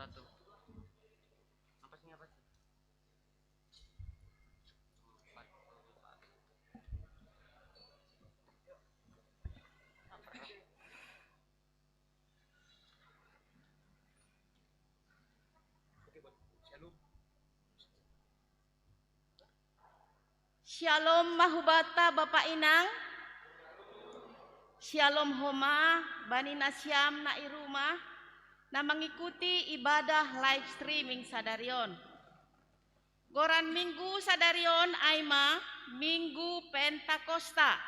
satu. Apa sih? Shalom Mahubata Bapak Inang. Shalom Homa Bani Nasyam na irumah na mengikuti ibadah live streaming sadarion. Goran Minggu sadarion Aima Minggu Pentakosta,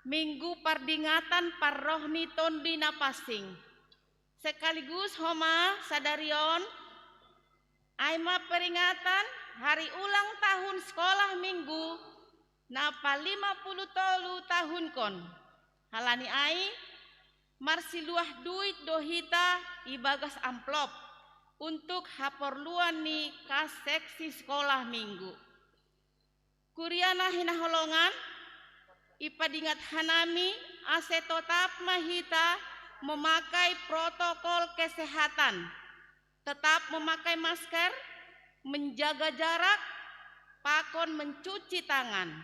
Minggu Pardingatan Parrohni Tondi Napasing. Sekaligus Homa sadarion Aima peringatan hari ulang tahun sekolah minggu napa 50 tahun kon. Halani ai marsi luah duit dohita ibagas amplop untuk haporluan ni kas seksi sekolah minggu. Kuriana hina holongan ipadingat hanami ase tetap mahita memakai protokol kesehatan, tetap memakai masker, menjaga jarak, pakon mencuci tangan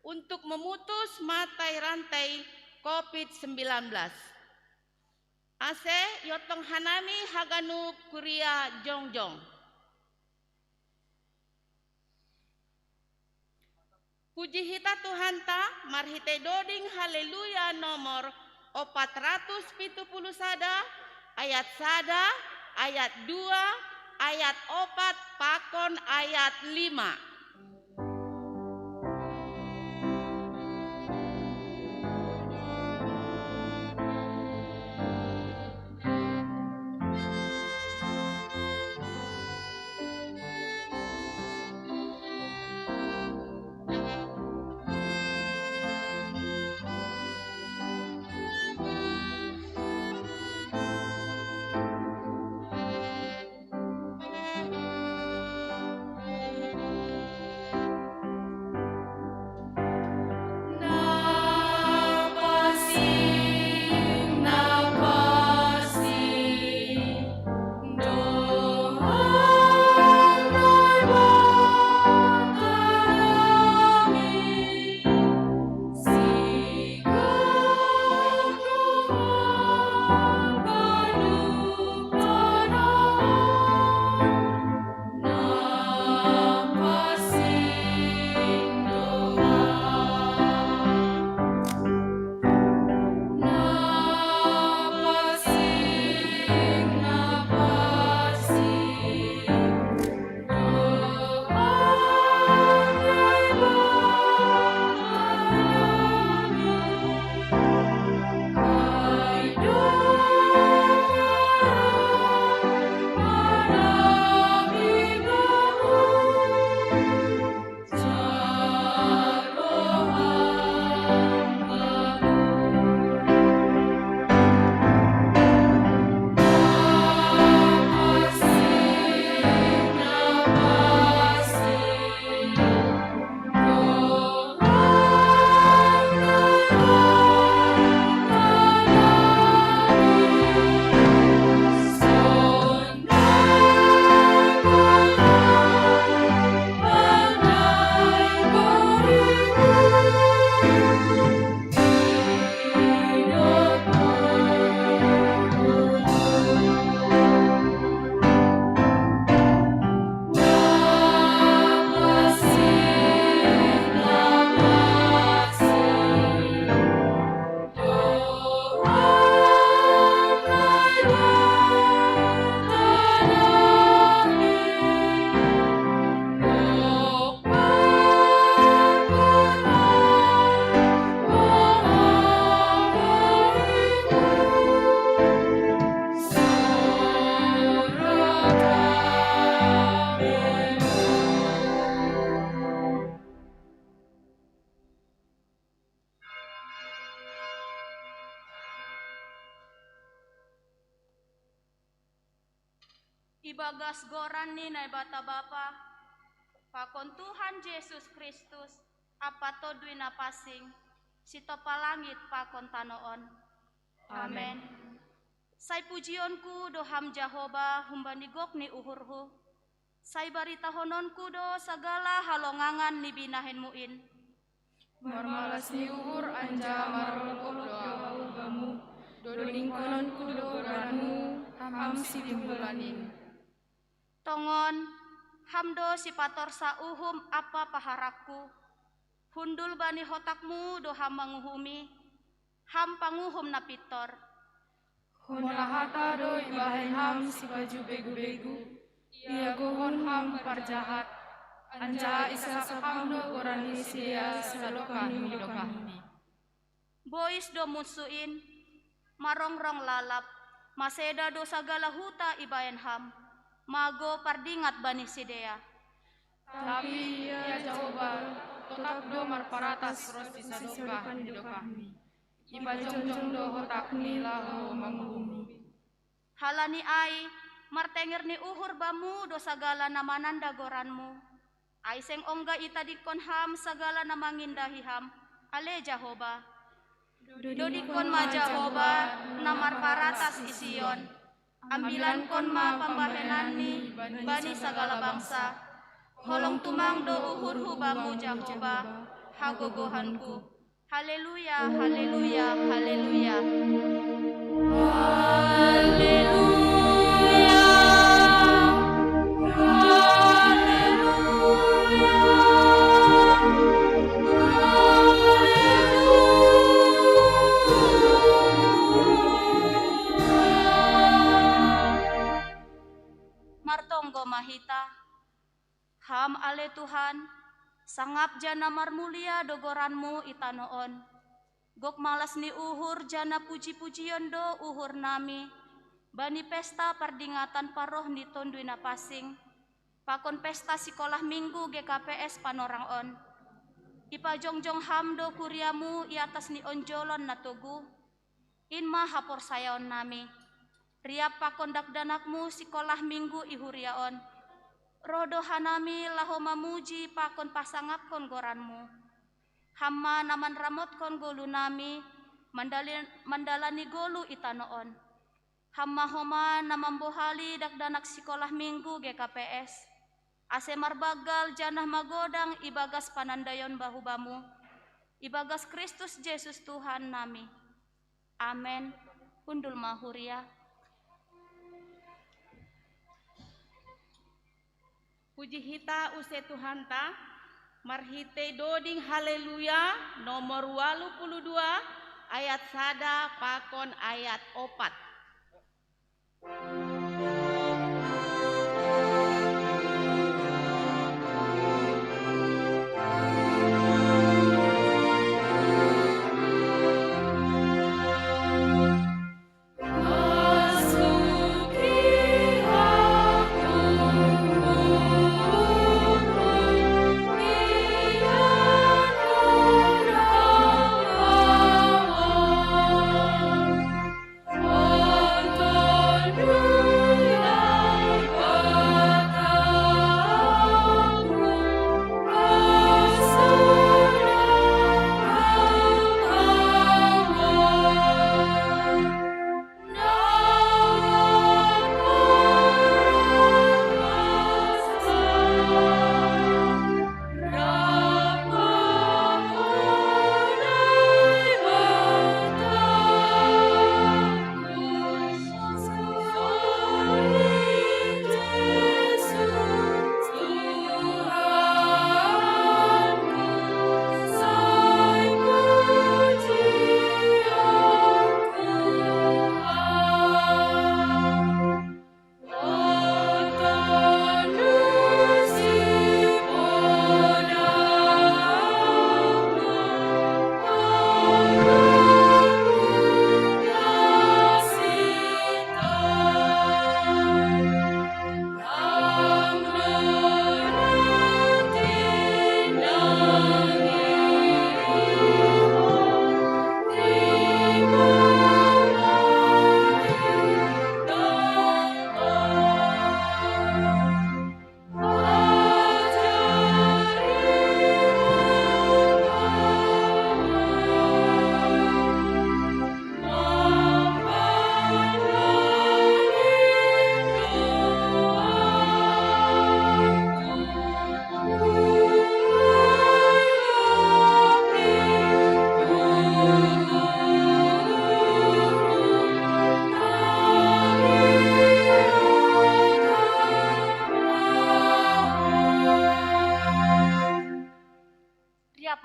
untuk memutus matai rantai COVID-19. Ase yotong hanami haganu kuria jongjong. Puji hita Tuhan ta marhite doding haleluya nomor 471 ayat 1 ayat 2 ayat 4 pakon ayat 5. Ibagas goran ni na bata bapa pakon Tuhan Yesus Kristus apa to dui napasing sito palangit pakon tanoon. Amen. Sai pujionku do ham Jahoba humbanigok ni uhurhu. Sai barita hononku do sagala halongangan ni binahenmuin. Marmalas ni uhur anja marolok do bamu, doding kononku do goranmu, ham si timbulanin. Tongon, hamdo si pator sauhum apa paharakku. Hundul bani hotakmu do ham manguhumi, ham panguhum na pitor. Hona hata do ibahen ham si baju begu-begu, ia gohon ham parjahat, anja isa ham do gorani sia sadokahni dokahni. Bois do musuin, marongrong lalap, maseda do sagala huta ibayan ham, mago pardingat bani sidea. Tapi ia coba tetap do marparatas rosti sadokahni dokahni. Iba jongjong do hotakni lahu manguhumi. Halani ai, martenger ni uhur bamu do sagala namananda goranmu. Ai seng ongga ita dikon ham sagala namangindahi ham, ale Jahoba. Dodikon ma Jahoba, namar paratas ision. Ambilan kon ma pambahenani, bani sagala bangsa. Holong tumang do uhurhu bamu Jahoba, hagogohanku. Haleluya, haleluya, haleluya. Martonggo mahita, ham ale Tuhan, sangap jana marmulia dogoranmu itanoon. Gok malas ni uhur jana puji-pujion do uhur nami. Bani pesta pardingatan paroh ni tonduina pasing. Pakon pesta sekolah minggu GKPS panorang on. Ipa jongjong ham do kuriamu i atas ni onjolon na tugu. Inma hapor sayaon nami. Riap pakon dakdanakmu sekolah minggu ihuriaon. Rodo hanami laho mamuji pakon pasangap kon goranmu. Hamma naman ramot kon golu nami, mandalani golu itanoon. Hamma homa naman bohali dakdanak sekolah minggu GKPS. Ase marbagal janah magodang ibagas panandayon bahubamu. Ibagas Kristus Yesus Tuhan nami. Amen. Hundul mahuria. Puji hita use Tuhan ta, marhite doding haleluya nomor 82 ayat sada pakon ayat 4. Oh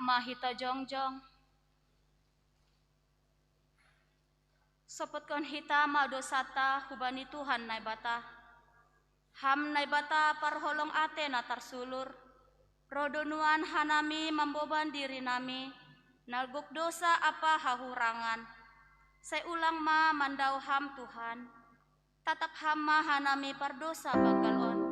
Hamma hita jongjong. Sopotkan hita ma dosata hubani Tuhan naibata. Ham naibata parholong ate na tarsulur. Rodonuan hanami mamboban diri nami. Nalguk dosa apa hahurangan. Saya ulang ma mandau ham Tuhan. Tatap ham ma hanami pardosa bagalon.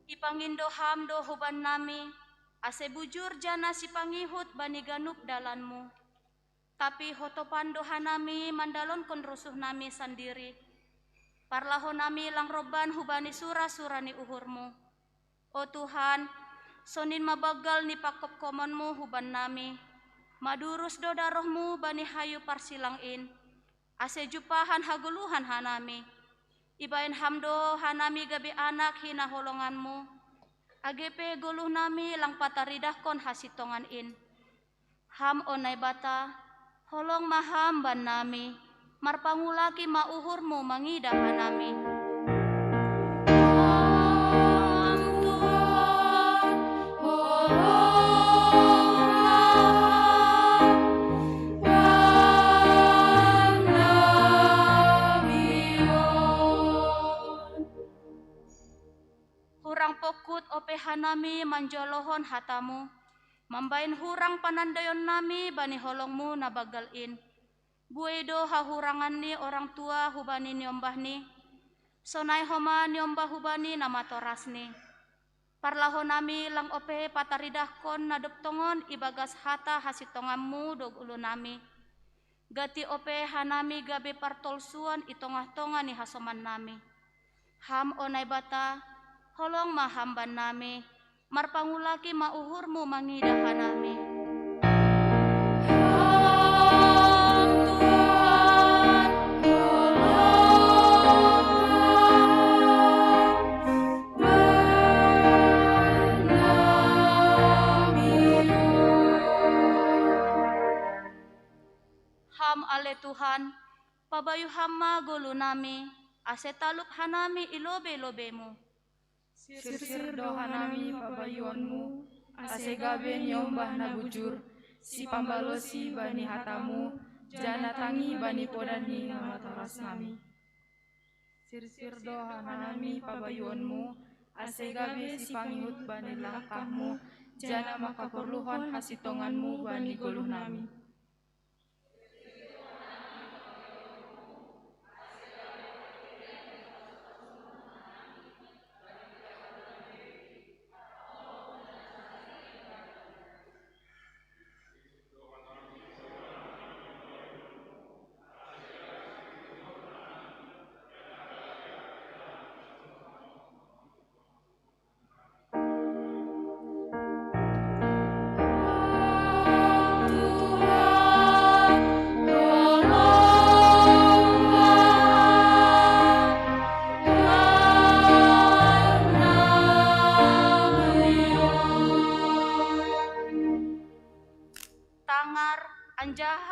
Ipangindo ham do huban nami, ase bujur jana si pangihut bani ganup dalanmu. Tapi hotopan doha nami mandalon kon rusuh nami sendiri. Parlaho nami lang roban hubani sura-surani uhurmu. O Tuhan, sonin mabagal ni pakop komonmu huban nami. Madurus do darohmu bani hayu parsilangin. Ase jupahan haguluhan hanami. Ibain hamdo hanami gabi anak hina holonganmu. Agepe guluh nami lang pataridah kon hasitongan in. Ham onay bata, holong maham ban nami. Marpangulaki mauhurmu mangidah hanami. Pokut ope hanami manjolohon hatamu, mambain hurang panandayon nami bani holongmu nabagalin. Buedo hahurangan ni orang tua hubani niombah ni, sonai homa niombah hubani namatoras ni. Parlaho nami lang ope pataridahkon nadoptongon ibagas hata hasitonganmu dog ulu nami. Gati ope hanami gabe partolsuan itongah-tongan ni hasoman nami. Ham onay bata, holong mahamban nami, marpangulaki mauhurmu mangidah nami. Ham ale Tuhan, pabayu hamma gulu nami, ase talup hanami ilobe-lobemu. Sir doha nami pabayuanmu, ase gabe nyombah na bujur, si pambalosi bani hatamu, jana tangi bani podani namatoras nami. Sir doha nami pabayuanmu, ase gabe si pangihut bani langkahmu, jana makaperluhan hasitonganmu bani goluh nami.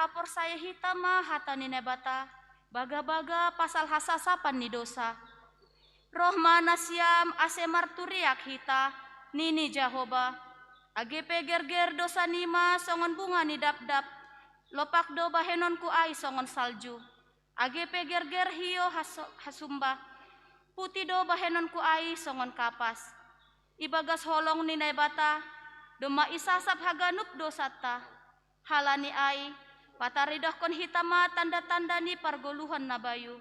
Hapor saya hitama hatani nebata, baga-baga pasal hasasapan ni dosa. Roh mana siam ase marturiak hita, nini Jehoba. Agepe gerger dosa nima songon bunga ni dap-dap, lopak do bahenon ku ai songon salju. Agepe gerger hio hasumba, puti do bahenon ku ai songon kapas. Ibagas holong ni nebata, doma isasap haganup dosata. Halani ai, pataridah kon hitama tanda-tanda ni pargoluhan na bayu.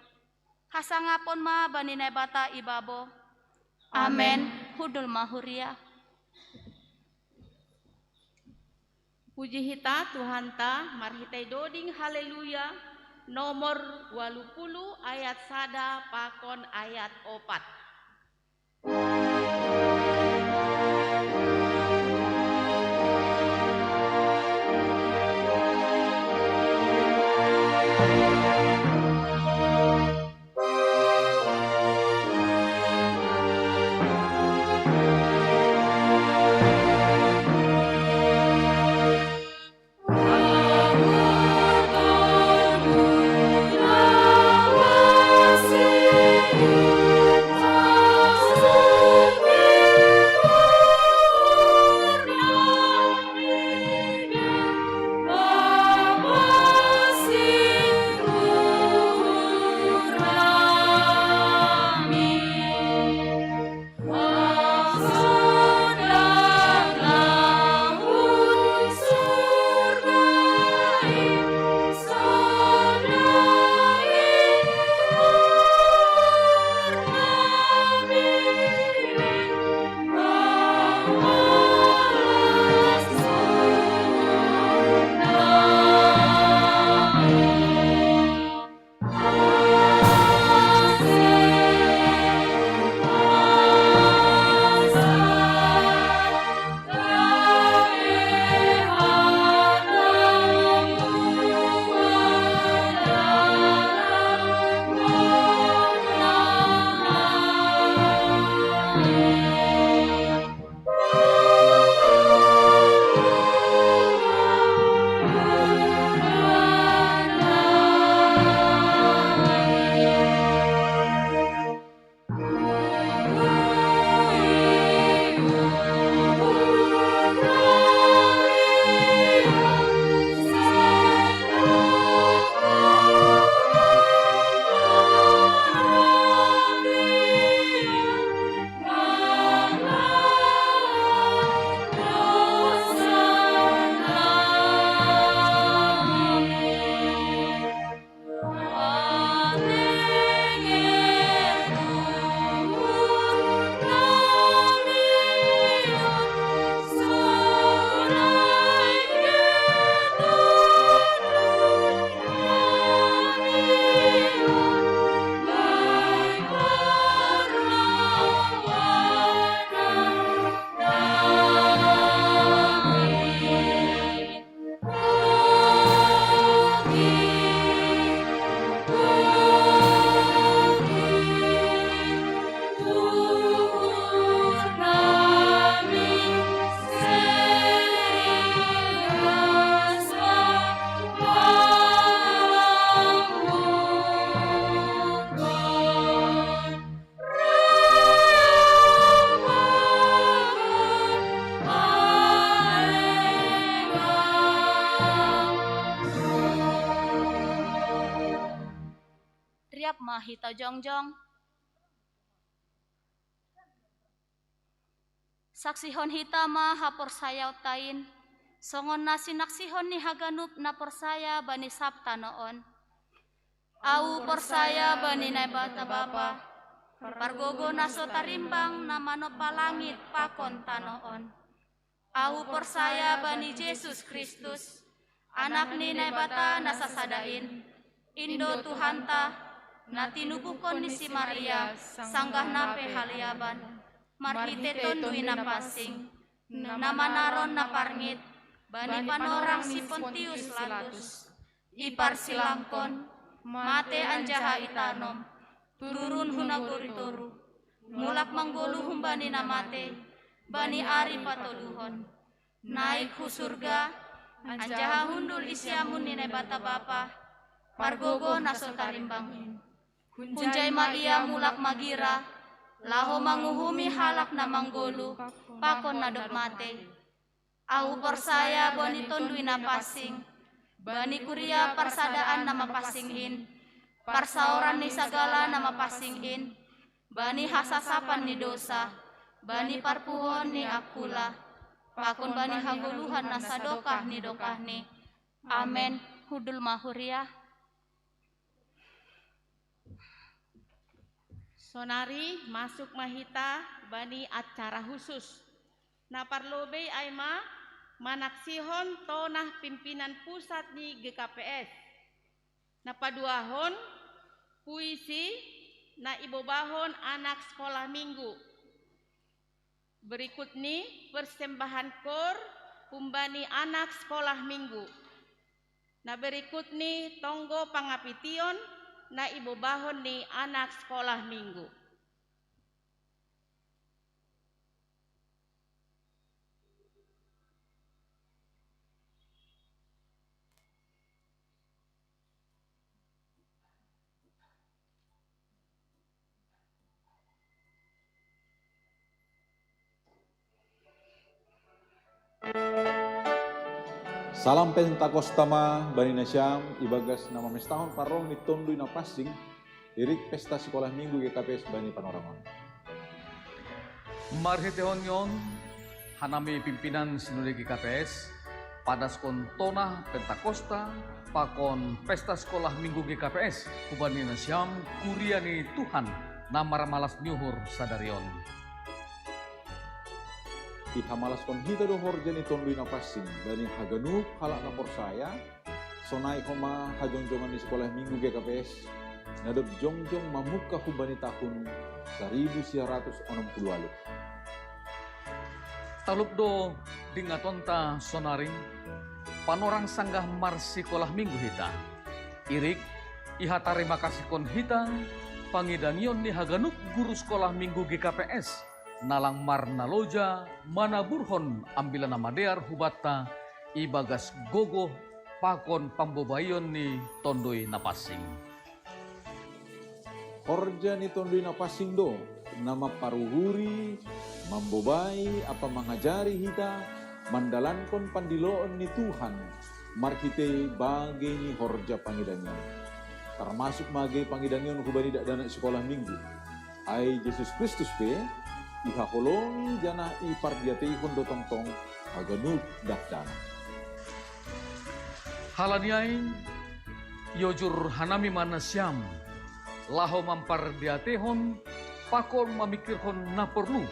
Hasangapon ma bani nebata ibabo. Amen. Hudul mahuria. Puji hita Tuhan ta, marhitai doding haleluya, nomor 80 ayat sada pakon ayat 4. hita jongjong. Saksihon hita ma hapor sayaw tain, songon na sinaksihon ni haganup na porsaya bani sabta noon. Au porsaya bani na bata bapa, pargogo na so tarimbang na manopalangit pakon tanoon. Au porsaya bani Jesus Kristus, anak ni na bata nasasadain, Indo Tuhanta, na tinubukon ni si Maria, sanggah na pehaliaban. Marhite tondui na pasing, na manaron na parngit, bani panorang si Pontius Latus, ipar silangkon, mate anjaha itanom, turun hunaguritoru, mulak manggolu humbani na mate, bani ari patoluhon, naik hu surga, anjaha hundul isyamun ni bata bapa, pargogo nasotarimbangin, hunjay ma iya mulak magira, laho manguhumi halak na manggolu, pakon na mate. Au porsaya bani tondui na pasing, bani kuria parsadaan na mapasingin, parsauran ni sagala na mapasingin, bani hasasapan ni dosa, bani parpuhon ni akula, pakon bani haguluhan na sadokah ni dokah ni. Amen. Hudul mahuria. Sonari masuk mahita bani acara khusus. Na parlobey aima manaksihon tonah pimpinan pusat ni GKPS. Na paduahon puisi na ibobahon anak sekolah minggu. Berikut ni persembahan kor pumbani anak sekolah minggu. Na berikut ni tonggo pangapition na ibobahon ni anak sekolah minggu. Salam Pentakostama Bani Nasyam ibagas nama mestahon parong ni tondui na pasing irik pesta sekolah minggu GKPS Bani Panoraman. Marhitehon yon hanami pimpinan sinode GKPS pada skon tonah Pentakosta pakon pesta sekolah minggu GKPS Bani Nasyam kuriani Tuhan namar malas nyuhur sadarion. Ihamalas kon hita dohor jeni tondui na pasing bani haganuk halak na porsaya sonai homa hajongjongan di sekolah minggu GKPS nadop jongjong mamuka hubani tahun 1960 lalu. Talup do dingatonta sonaring panorang sanggah marsi sekolah minggu hita. Irik iha tarima kasih kon hita pangidanion ni haganuk guru sekolah minggu GKPS. Nalang mar naloja mana burhon ambilan nama dear hubata ibagas gogo pakon pambobayon ni tondoi napasing. Horja ni tondoi napasing do nama paruhuri mambobai apa mengajari hita mandalankon pandiloon ni Tuhan markite bagi ni horja pangidanion termasuk mage pangidanion hubani dak dana sekolah minggu ai Yesus Kristus pe ihakolongi janah ipar diateihon do tongtong aganuk dakdana. Halaniai yojur hanami manasyam laho mampar diatehon pakon mamikirhon na perlu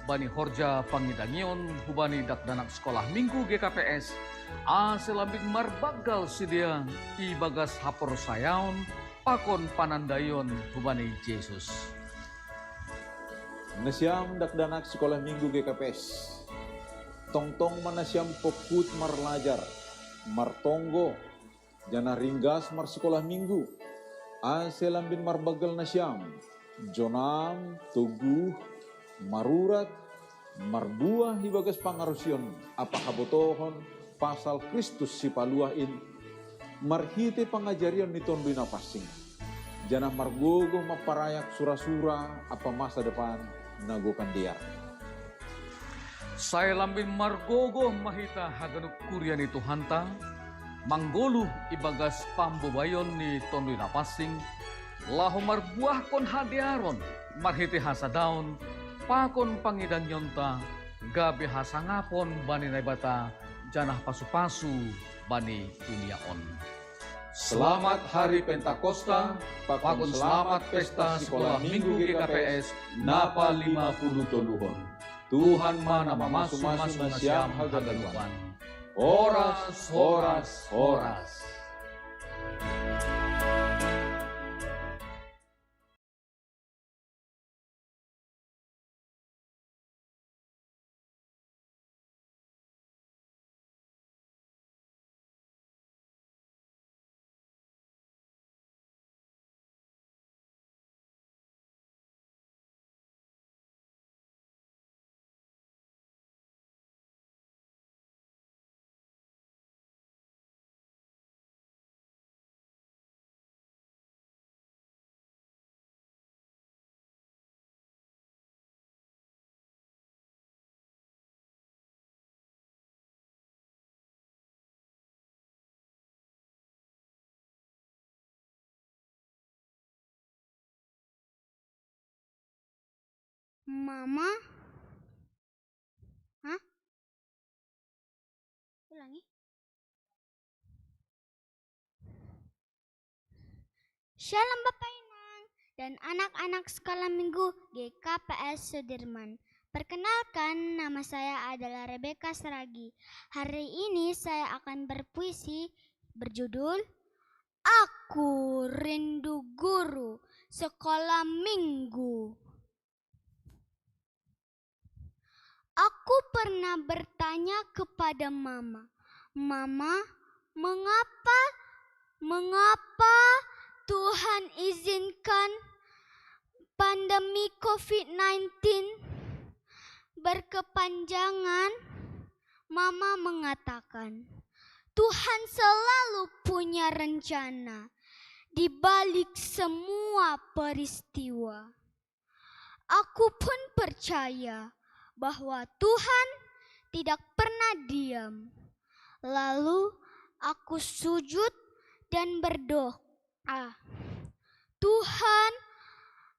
bani horja pangidangion hubani dakdanak sekolah minggu GKPS selambing marbagal sidia ibagas hapor sayaon pakon panandayon hubani Yesus. Nasyam dakdanak sekolah minggu GKPS. Tongtong manasyam pokut marlajar, martonggo, jana ringgas mar sekolah minggu. Selambin marbagal nasyam, jonam, tuguh, marurat, marbuah hibagas pangarusion, apa habotohon pasal Kristus si paluahin, marhite pangajarian ni tondui napasing. Jana margogo maparayak sura-sura apa masa depan nagokan dia. Saya lambin margogo mahita haganuk kurian itu hanta, manggolu ibagas pambobayon ni tondui napasing, lahu marbuah kon hadiaron, marhiti hasa daun, pakon pangidan yonta, gabi hasa ngapon bani naibata, janah pasu-pasu bani tuniaon. Selamat Hari Pentakosta, pakon selamat pesta sekolah minggu GKPS Napa 50 Toluhon. Tuhan mana masuk-masuk siam haganuan. Horas, horas, horas. Mama? Hah? Ulangi. Shalom Bapak Inang dan anak-anak sekolah minggu GKPS Sudirman. Perkenalkan, nama saya adalah Rebecca Seragi. Hari ini saya akan berpuisi berjudul Aku Rindu Guru Sekolah Minggu. Aku pernah bertanya kepada Mama, Mama, mengapa Tuhan izinkan pandemi COVID-19 berkepanjangan? Mama mengatakan, Tuhan selalu punya rencana di balik semua peristiwa. Aku pun percaya bahwa Tuhan tidak pernah diam. Lalu aku sujud dan berdoa, Tuhan,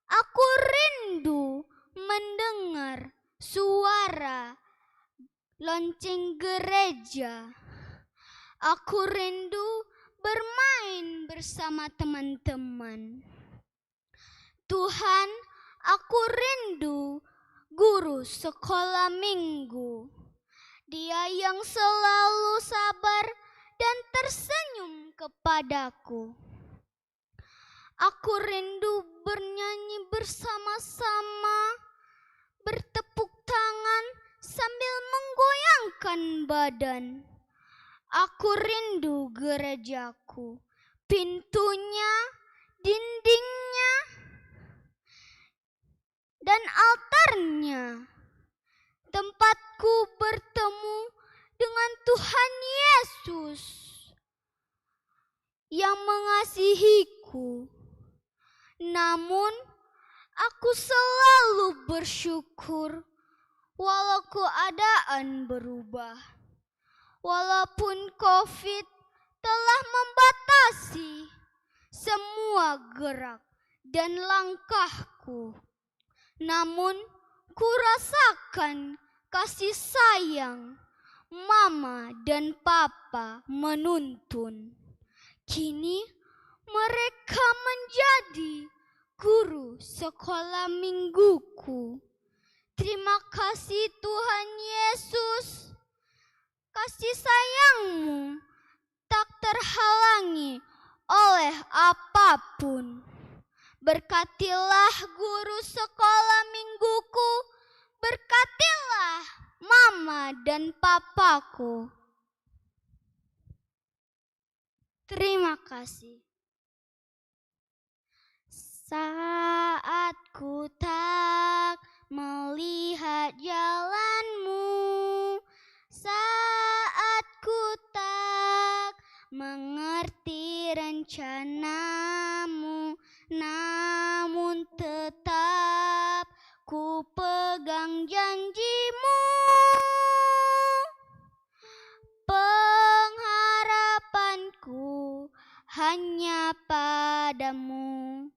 aku rindu mendengar suara lonceng gereja. Aku rindu bermain bersama teman-teman. Tuhan, aku rindu guru sekolah minggu, dia yang selalu sabar dan tersenyum kepadaku. Aku rindu bernyanyi bersama-sama, bertepuk tangan sambil menggoyangkan badan. Aku rindu gerejaku, pintunya, dindingnya, dan altarnya, tempatku bertemu dengan Tuhan Yesus yang mengasihiku. Namun, aku selalu bersyukur walau keadaan berubah. Walaupun COVID telah membatasi semua gerak dan langkahku, namun ku rasakan kasih sayang Mama dan Papa menuntun. Kini mereka menjadi guru sekolah mingguku. Terima kasih Tuhan Yesus. Kasih sayang-Mu tak terhalangi oleh apapun. Berkatilah guru sekolah mingguku, berkatilah Mama dan Papaku. Terima kasih. Saat ku tak melihat jalan-Mu, saat ku tak mengerti rencana-Mu, namun tetap ku pegang janji-Mu. Pengharapanku hanya padamu.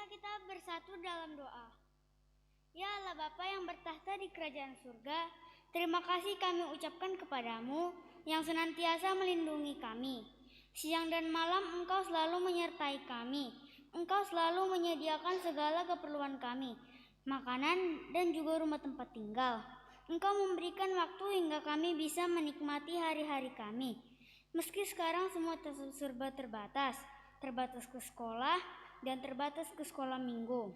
kita bersatu dalam doa. Ya Allah Bapa yang bertahta di kerajaan surga, terima kasih kami ucapkan kepadamu yang senantiasa melindungi kami. Siang dan malam Engkau selalu menyertai kami. Engkau selalu menyediakan segala keperluan kami, makanan dan juga rumah tempat tinggal. Engkau memberikan waktu hingga kami bisa menikmati hari-hari kami. Meski sekarang semua serba terbatas ke sekolah dan terbatas ke sekolah minggu.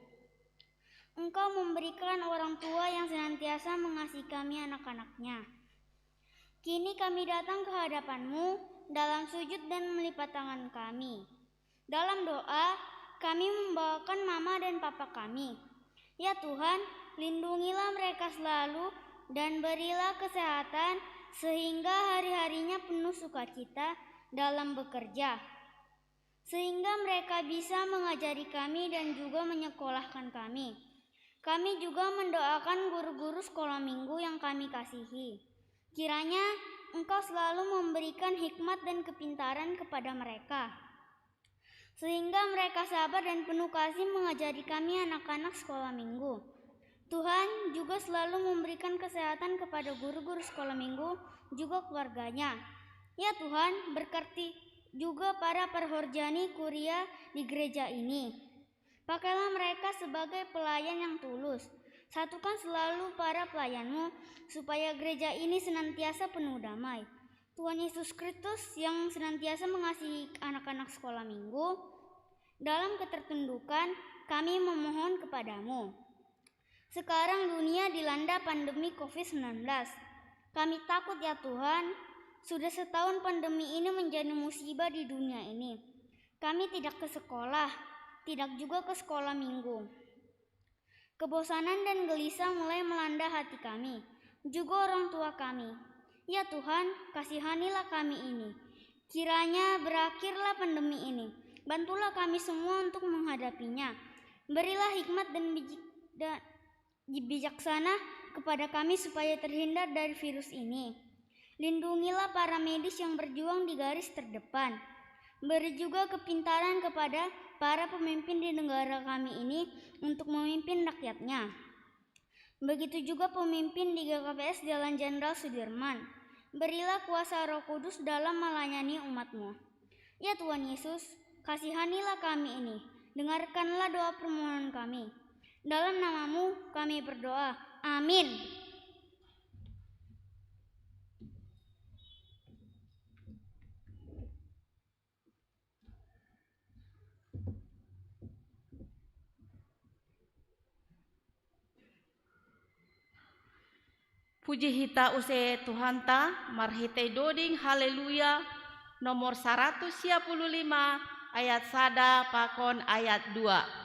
Engkau memberikan orang tua yang senantiasa mengasihi kami anak-anaknya. Kini kami datang ke hadapan-Mu dalam sujud dan melipat tangan kami. Dalam doa, kami membawakan mama dan papa kami. Ya Tuhan, lindungilah mereka selalu dan berilah kesehatan sehingga hari-harinya penuh sukacita dalam bekerja. Sehingga mereka bisa mengajari kami dan juga menyekolahkan kami. Kami juga mendoakan guru-guru sekolah minggu yang kami kasihi. Kiranya Engkau selalu memberikan hikmat dan kepintaran kepada mereka, sehingga mereka sabar dan penuh kasih mengajari kami anak-anak sekolah minggu. Tuhan juga selalu memberikan kesehatan kepada guru-guru sekolah minggu, juga keluarganya. Ya Tuhan, berkati juga para perhorjani kuria di gereja ini. Pakailah mereka sebagai pelayan yang tulus. Satukan selalu para pelayan-Mu, supaya gereja ini senantiasa penuh damai. Tuhan Yesus Kristus yang senantiasa mengasihi anak-anak sekolah minggu, dalam ketertundukan kami memohon kepadamu. Sekarang dunia dilanda pandemi COVID-19. Kami takut ya Tuhan, sudah setahun pandemi ini menjadi musibah di dunia ini. Kami tidak ke sekolah, tidak juga ke sekolah minggu. Kebosanan dan gelisah mulai melanda hati kami, juga orang tua kami. Ya Tuhan, kasihanilah kami ini. Kiranya berakhirlah pandemi ini. Bantulah kami semua untuk menghadapinya. Berilah hikmat dan bijaksana kepada kami supaya terhindar dari virus ini. Lindungilah para medis yang berjuang di garis terdepan. Beri juga kepintaran kepada para pemimpin di negara kami ini untuk memimpin rakyatnya. Begitu juga pemimpin di GKPS Jalan Jenderal Sudirman. Berilah kuasa Roh Kudus dalam melayani umat-Mu. Ya Tuhan Yesus, kasihanilah kami ini. Dengarkanlah doa permohonan kami. Dalam nama-Mu kami berdoa. Amin. Puji hita use Tuhanta, marhite doding haleluya, nomor 155 ayat 1 pakon ayat 2.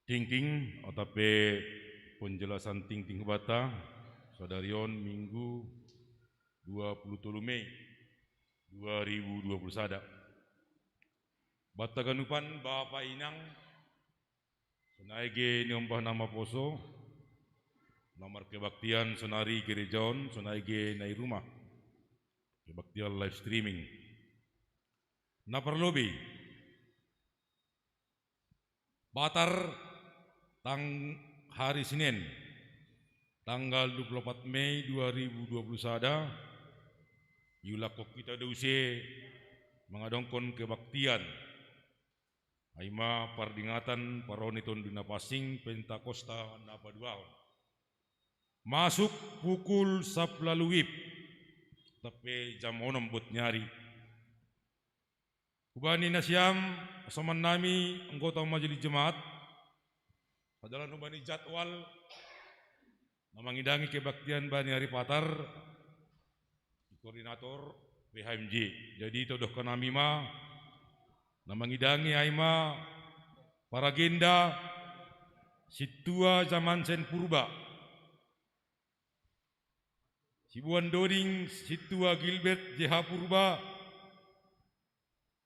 Ting-ting, otape penjelasan ting-ting bata, sadarion Minggu 23 Mei 2021. Bata ganupan Bapak Inang, sunaige nyombah nama poso, nomor kebaktian sonari gerejaon, sunaige nai rumah, kebaktian live streaming. Naparlobi, Batar tang hari Senin tanggal 24 Mei 2021 yulakok kita dause mengadongkon kebaktian aima pardingatan paroniton dina pasing Pentakosta Napaduaon masuk pukul 11 WIB tapi jam 6 buat nyari Hubani Nasyam asaman nami anggota majelis jemaat adalah hubani jadwal memangidangi kebaktian bani hari patar koordinator PHMJ. Jadi itu doh kanami ma memangidangi aima para agenda situa zaman sen purba Sibuan Doding situa Gilbert JH Purba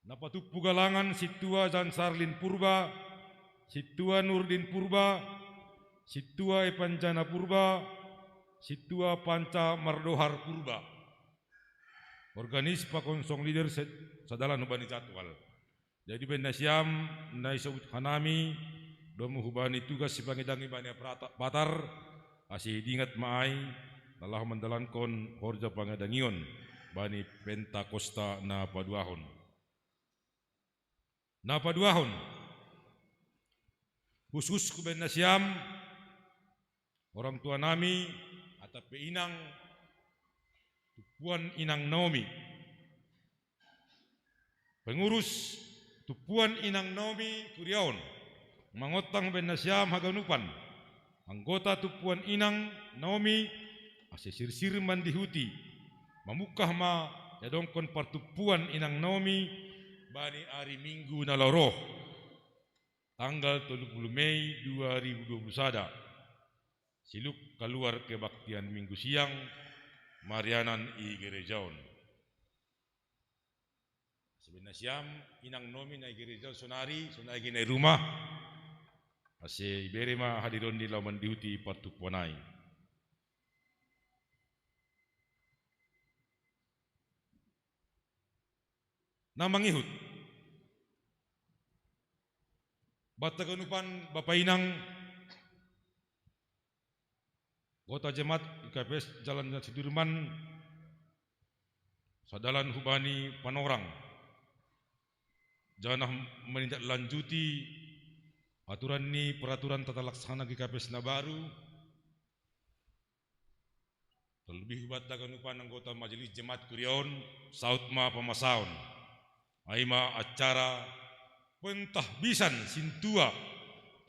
Napatupu Galangan situa Jan Sarlin Purba situa Nurdin Purba situa Epanjana Purba situa Panca Mardohar Purba organis pakonsong leader sadalan hubani jadwal jadi benasiam nai sebut hanami domu hubani tugas sipangidangi bani patar asih dingat maai telah mendalankan horja pangadangion bani Pentakosta Napaduaon khusus kuben Nasyam orang tua nami atape inang Tupuan Inang Naomi pengurus Tupuan Inang Naomi Kuriaon mangotang ben Nasyam haganupan anggota Tupuan Inang Naomi asesir-sir mandihuti mamukah ma yadongkon partupuan Inang Naomi bani hari Minggu naloroh tanggal 30 Mei 2021 siluk keluar kebaktian Minggu siang Marianan I Gerejaon sebenarnya Inang Nomi na Gerejaon sonari nai rumah ase iberema hadiron di laman diuti partupuanai namangihut Bataganupan Bapak Inang Kota Jemaat IKPS Jalan Sudirman Sadalan Hubani Panorang janah menindaklanjuti aturan ini peraturan tata laksana IKPS Nabaru terlebih Bataganupan anggota Majelis Jemaat Kuriaon Sautma Pamasaon aima acara pentahbisan sintua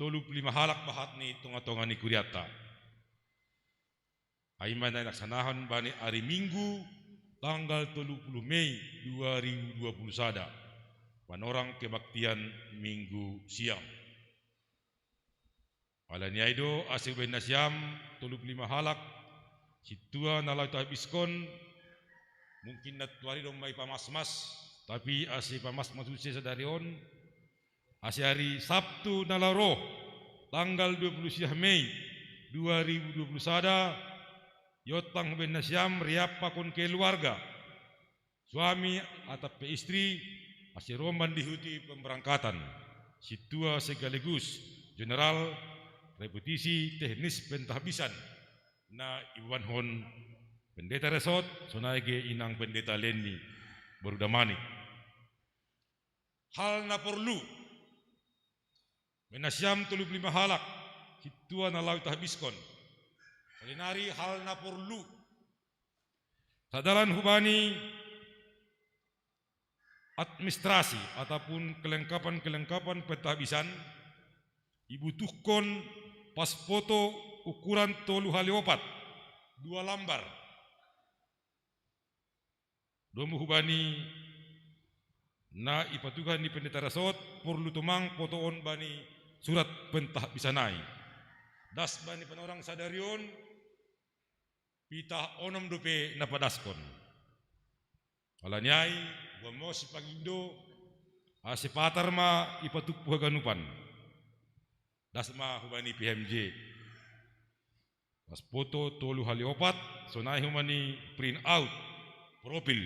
35 halak bahat ni tonga-tonga ni kuriata aima na laksanahan bani hari Minggu tanggal 30 Mei 2021 panorang kebaktian Minggu siang alanya itu asih ben Nasyam 35 halak situa nalau tabiskon mungkin natuari dong mai pamas-mas tapi asih pamas-mas usia sadarion asih hari Sabtu nalaro tanggal 20 Mei 2021 yotang ben Nasyam riap pakon keluarga suami atau istri asih roman dihuti pemberangkatan situa sekaligus general repetisi teknis pentahbisan na Iwan Hon pendeta resort sonaige inang pendeta Leni Berdamani hal na perlu Menasyam 35 halak situa na laut habiskon salinari hal na perlu sadalan hubani administrasi ataupun kelengkapan pentahbisan dibutuhkan pas foto ukuran 3 kali 4 2 lambar domu hubani na ipatugan ni pendeta rasot perlu tumang potoon bani surat pentah bisanai. Das bani panorang sadarion pita onom dope napadaskon. Alanyai bomo si pagindo ase patar ma ipatupu haganupan. Das ma hubani PMJ. Pas foto tolu hali opat sonai humani print out profil.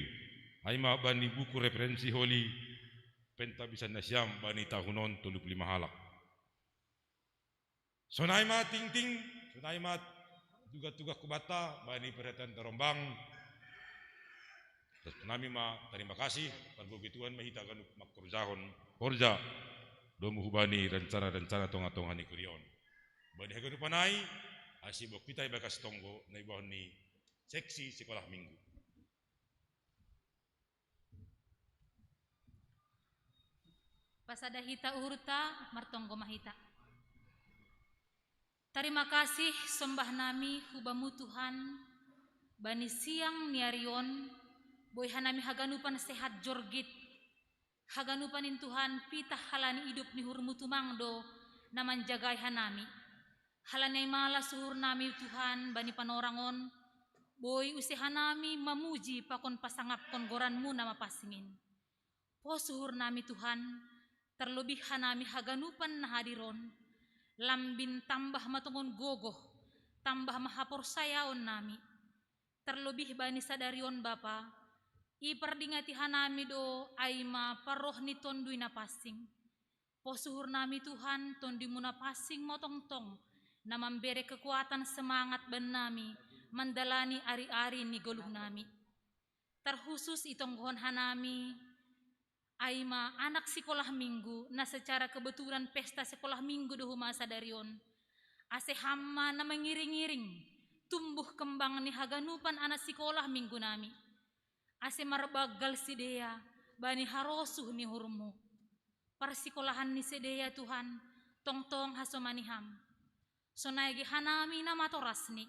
Ai ma bani buku referensi holi penta bisa nasyam bani tahunon 35 halak. Sonai ma ting-ting, sonai ma tugas-tugas kubata bani perhatian terombang. Terus nami ma terima kasih berbegituan mahita ganuk makorjahon korja domu hubani rencana-rencana tonga-tonga ni kurion. Bani haganu panai asibok kita ibakas tonggo na ibahon ni seksi sekolah minggu. Pasada hita urta martonggo mahita. Terima kasih sembah nami hubamu Tuhan bani siang niarion boy hanami haganupan sehat jorgit haganupanin Tuhan pitah halani hidup ni hurmutu mangdo naman jagai hanami halani mala suhur nami Tuhan bani panorangon boy usihanami mamuji pakon pasangap kon goranmu nama pasingin po suhur nami Tuhan terlebih hanami haganupan na hadiron lambin tambah matungon gogoh tambah mahapor sayaon nami terlebih bani sadarion Bapa ipardingati hanami do aima paroh ni tondui na pasing posuhur nami Tuhan tondi muna pasing motong-tong na memberi kekuatan semangat ban nami mandalani ari-ari ni goluh nami terkhusus itonggohon hanami aima anak sekolah minggu na secara kebetulan pesta sekolah minggu do huma sadarion ase hamma na mengiring-iring tumbuh kembang ni haganupan anak sekolah minggu nami ase marbagal sidea bani harosuh ni hurmu persikolahan ni sedea Tuhan tong-tong hasomaniham sonaigi hanami na matorasni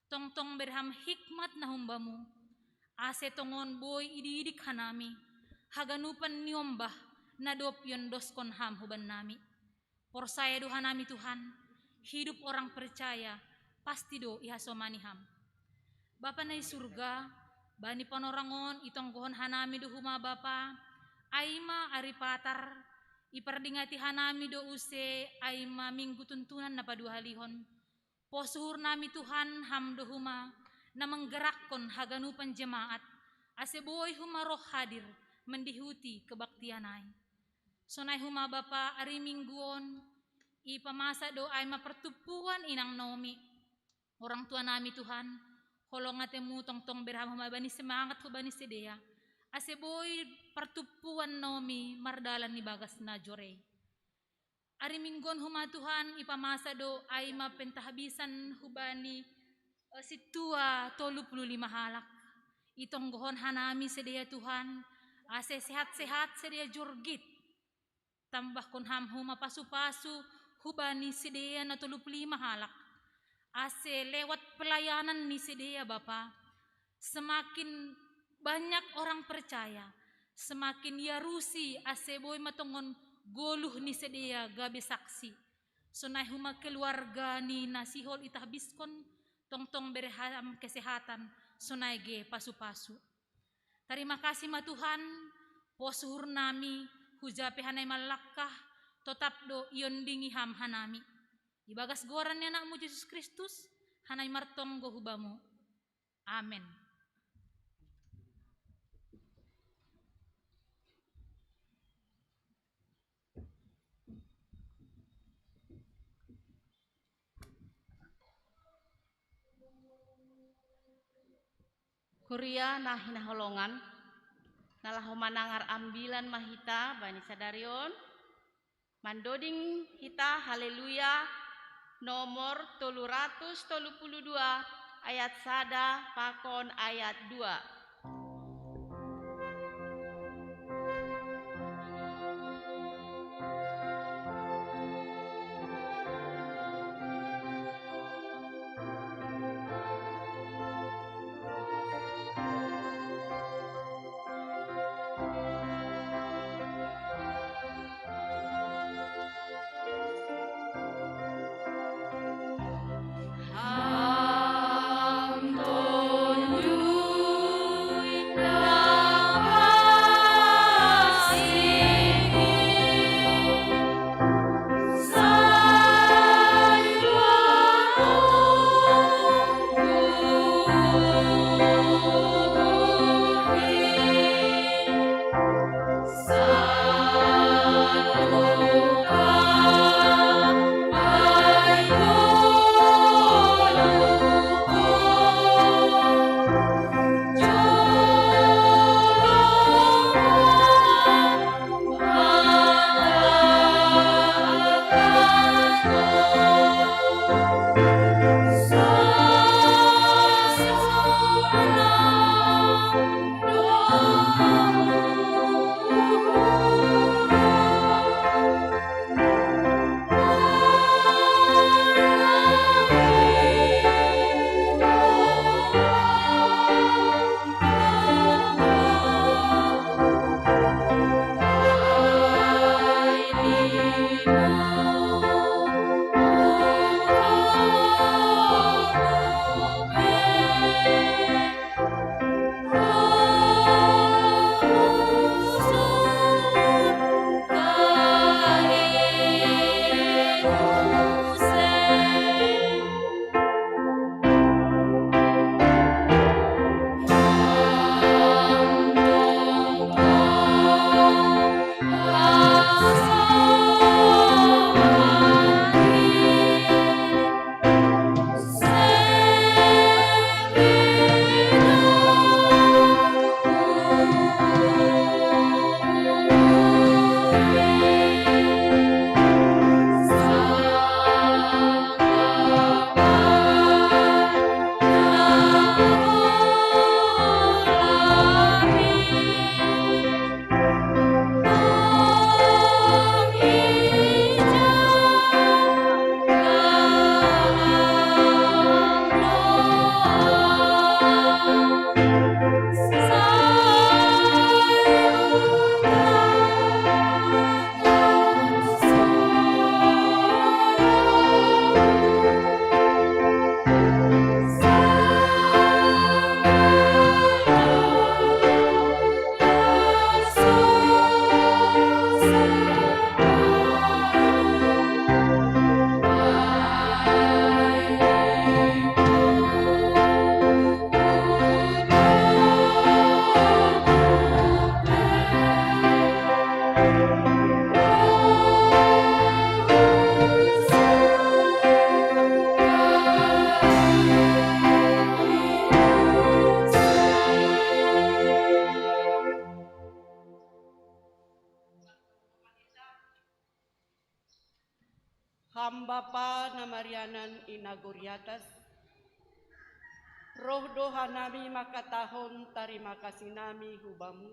tong-tong berham hikmat na humbamu ase tongon boy ididik hanami haganupan niombah na dopyon doskon ham huban nami porsaya do hanami Tuhan hidup orang percaya pasti do ihasomaniham Bapa na surga bani panorangon itong gohon hanami do huma Bapa aima ari patar ipardingati hanami do use aima minggu tuntunan na paduhalihon posuhur nami Tuhan ham do huma na menggerakkan haganupan jemaat ase boy huma roh hadir mendihuti kebaktianai sonai huma Bapa ari mingguon ipamasa do aima pertupuan inang nomi orang tua nami Tuhan holong atemu tong-tong berham huma bani semangat hubani sedea ase boy pertupuan nomi mardalan ni bagas na jore ari minggon huma Tuhan ipamasa do aima pentahabisan hubani situa 35 halak itong gohon hanami sedea Tuhan ase sehat-sehat sedia jorgit tambah kon ham huma pasu-pasu hubani sedea na 35 halak ase lewat pelayanan ni sedea Bapa semakin banyak orang percaya semakin yarusi ase boy matongon goluh ni sedea gabe saksi sonai huma keluarga ni nasihol itahbiskon tong-tong berham kesehatan sonai ge pasu-pasu terima kasih ma Tuhan posuhur nami hujape hanai malakah tetap do iondingi ham hanami ibagas goran ni anakmu Yesus Kristus hanai martonggo hubamu amin. Kuria nah hinaholongan nalah manangar ambilan mahita bani sadarion mandoding hita haleluya nomor 332 ayat sada pakon ayat 2. hamba pa na Marianan inaguriatas, roh doha nami makatahon tarima kasih nami hubamu.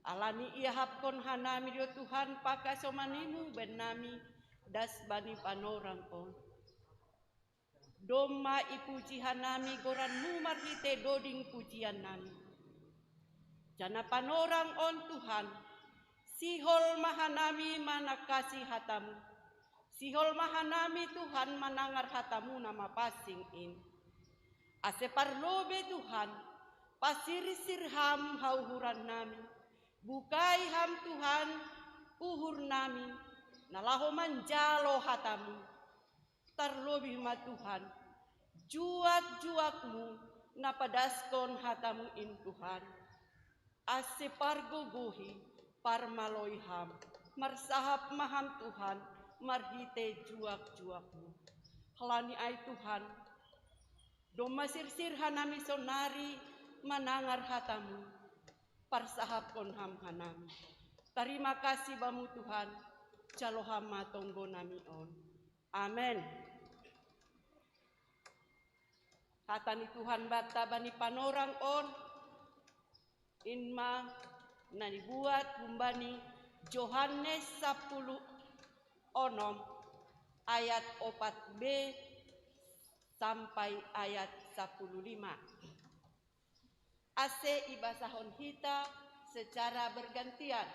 Alani iahapkon hanami dio Tuhan pakasomanimu ben nami das bani panorang on. Doma ipuji hanami goranmu marhite doding pujian nami. Jana panorang on Tuhan, sihol mahanami manakasi hatamu. Sihol mahanami Tuhan manangar hatamu nama pasing in. Ase parlobe Tuhan, pasirisir ham hauhuran nami. Bukai ham Tuhan, uhur nami, nalaho manjalo hatamu. Tarlobi ma Tuhan, juak-juakmu napadaskon hatamu in Tuhan. Ase pargogohi, parmaloi ham, marsahap maham Tuhan, marhite juak-juakmu. Halani ay Tuhan, doma sirsir hanami sonari manangar hatamu. Parsahap kon ham hanami. Terima kasih bamu Tuhan, caloham matonggo nami on. Amen. Hatani Tuhan bata bani panorang on, inma nani buat humbani Yohanes 10 onom ayat 4b sampai ayat 15. Ase ibasahon hita secara bergantian.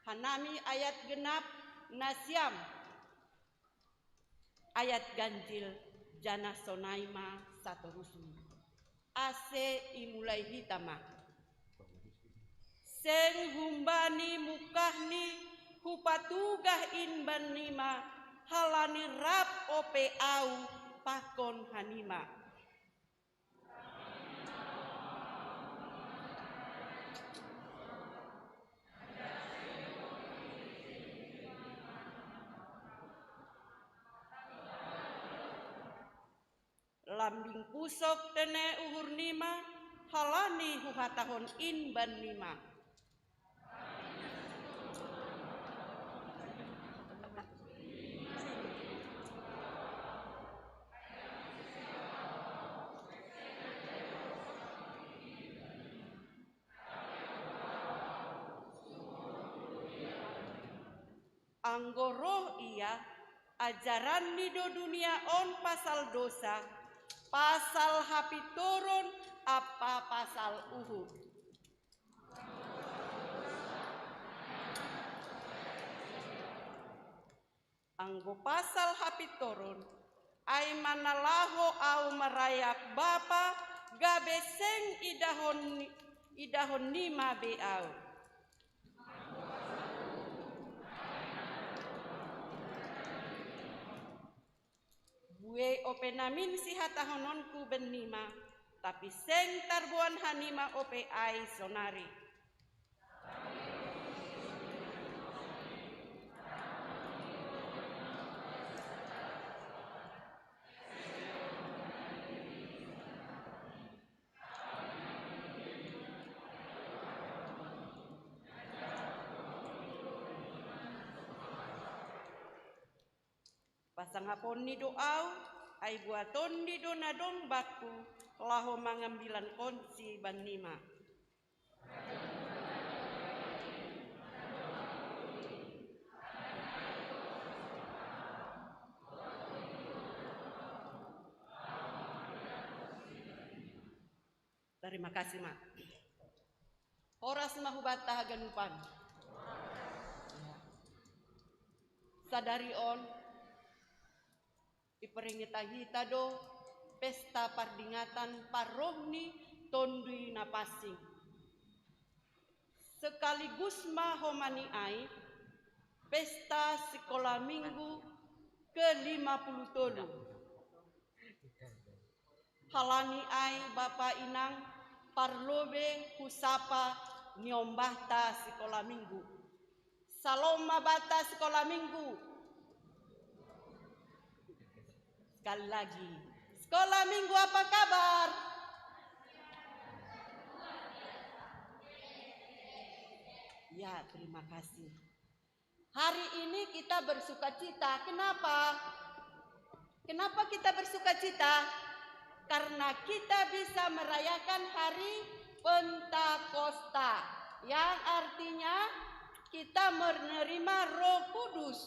Hanami ayat genap nasyam. Ayat ganjil jana sonaima satorusmi. Ase imulai hitama. Seng humbani mukahni hupatugah inban nima. Halani rap ope au pakon hanima. Lambing pusok tene uhur nima, halani huhatahon inban nima. Anggoroh ia, ajaran di do dunia on pasal dosa, pasal hapitoron apa pasal uhur. Anggo pasal hapitoron ay manalaho au marayak bapa gabeseng idahon nima beau. Bue openamin si hatahononku benima, tapi seng tarbuan hanima ope ai sonari. Pasangapon ni doau, ay buaton di donadong baku, laho mangambilan konsi banima. Terima kasih, Mak. Horas mahubat tahaganupan. Sadari on, iperingita hita do, pesta pardingatan parohni tondui napasing. Sekaligus mahomani ai, pesta sekolah minggu ke-53. Halani ai Bapak Inang, parlobe husapa nyombahta sekolah minggu. Saloma bata sekolah minggu. Sekali lagi, sekolah minggu apa kabar? Ya, terima kasih. Hari ini kita bersukacita. Kenapa? Kenapa kita bersukacita? Karena kita bisa merayakan hari Pentakosta, yang artinya kita menerima Roh Kudus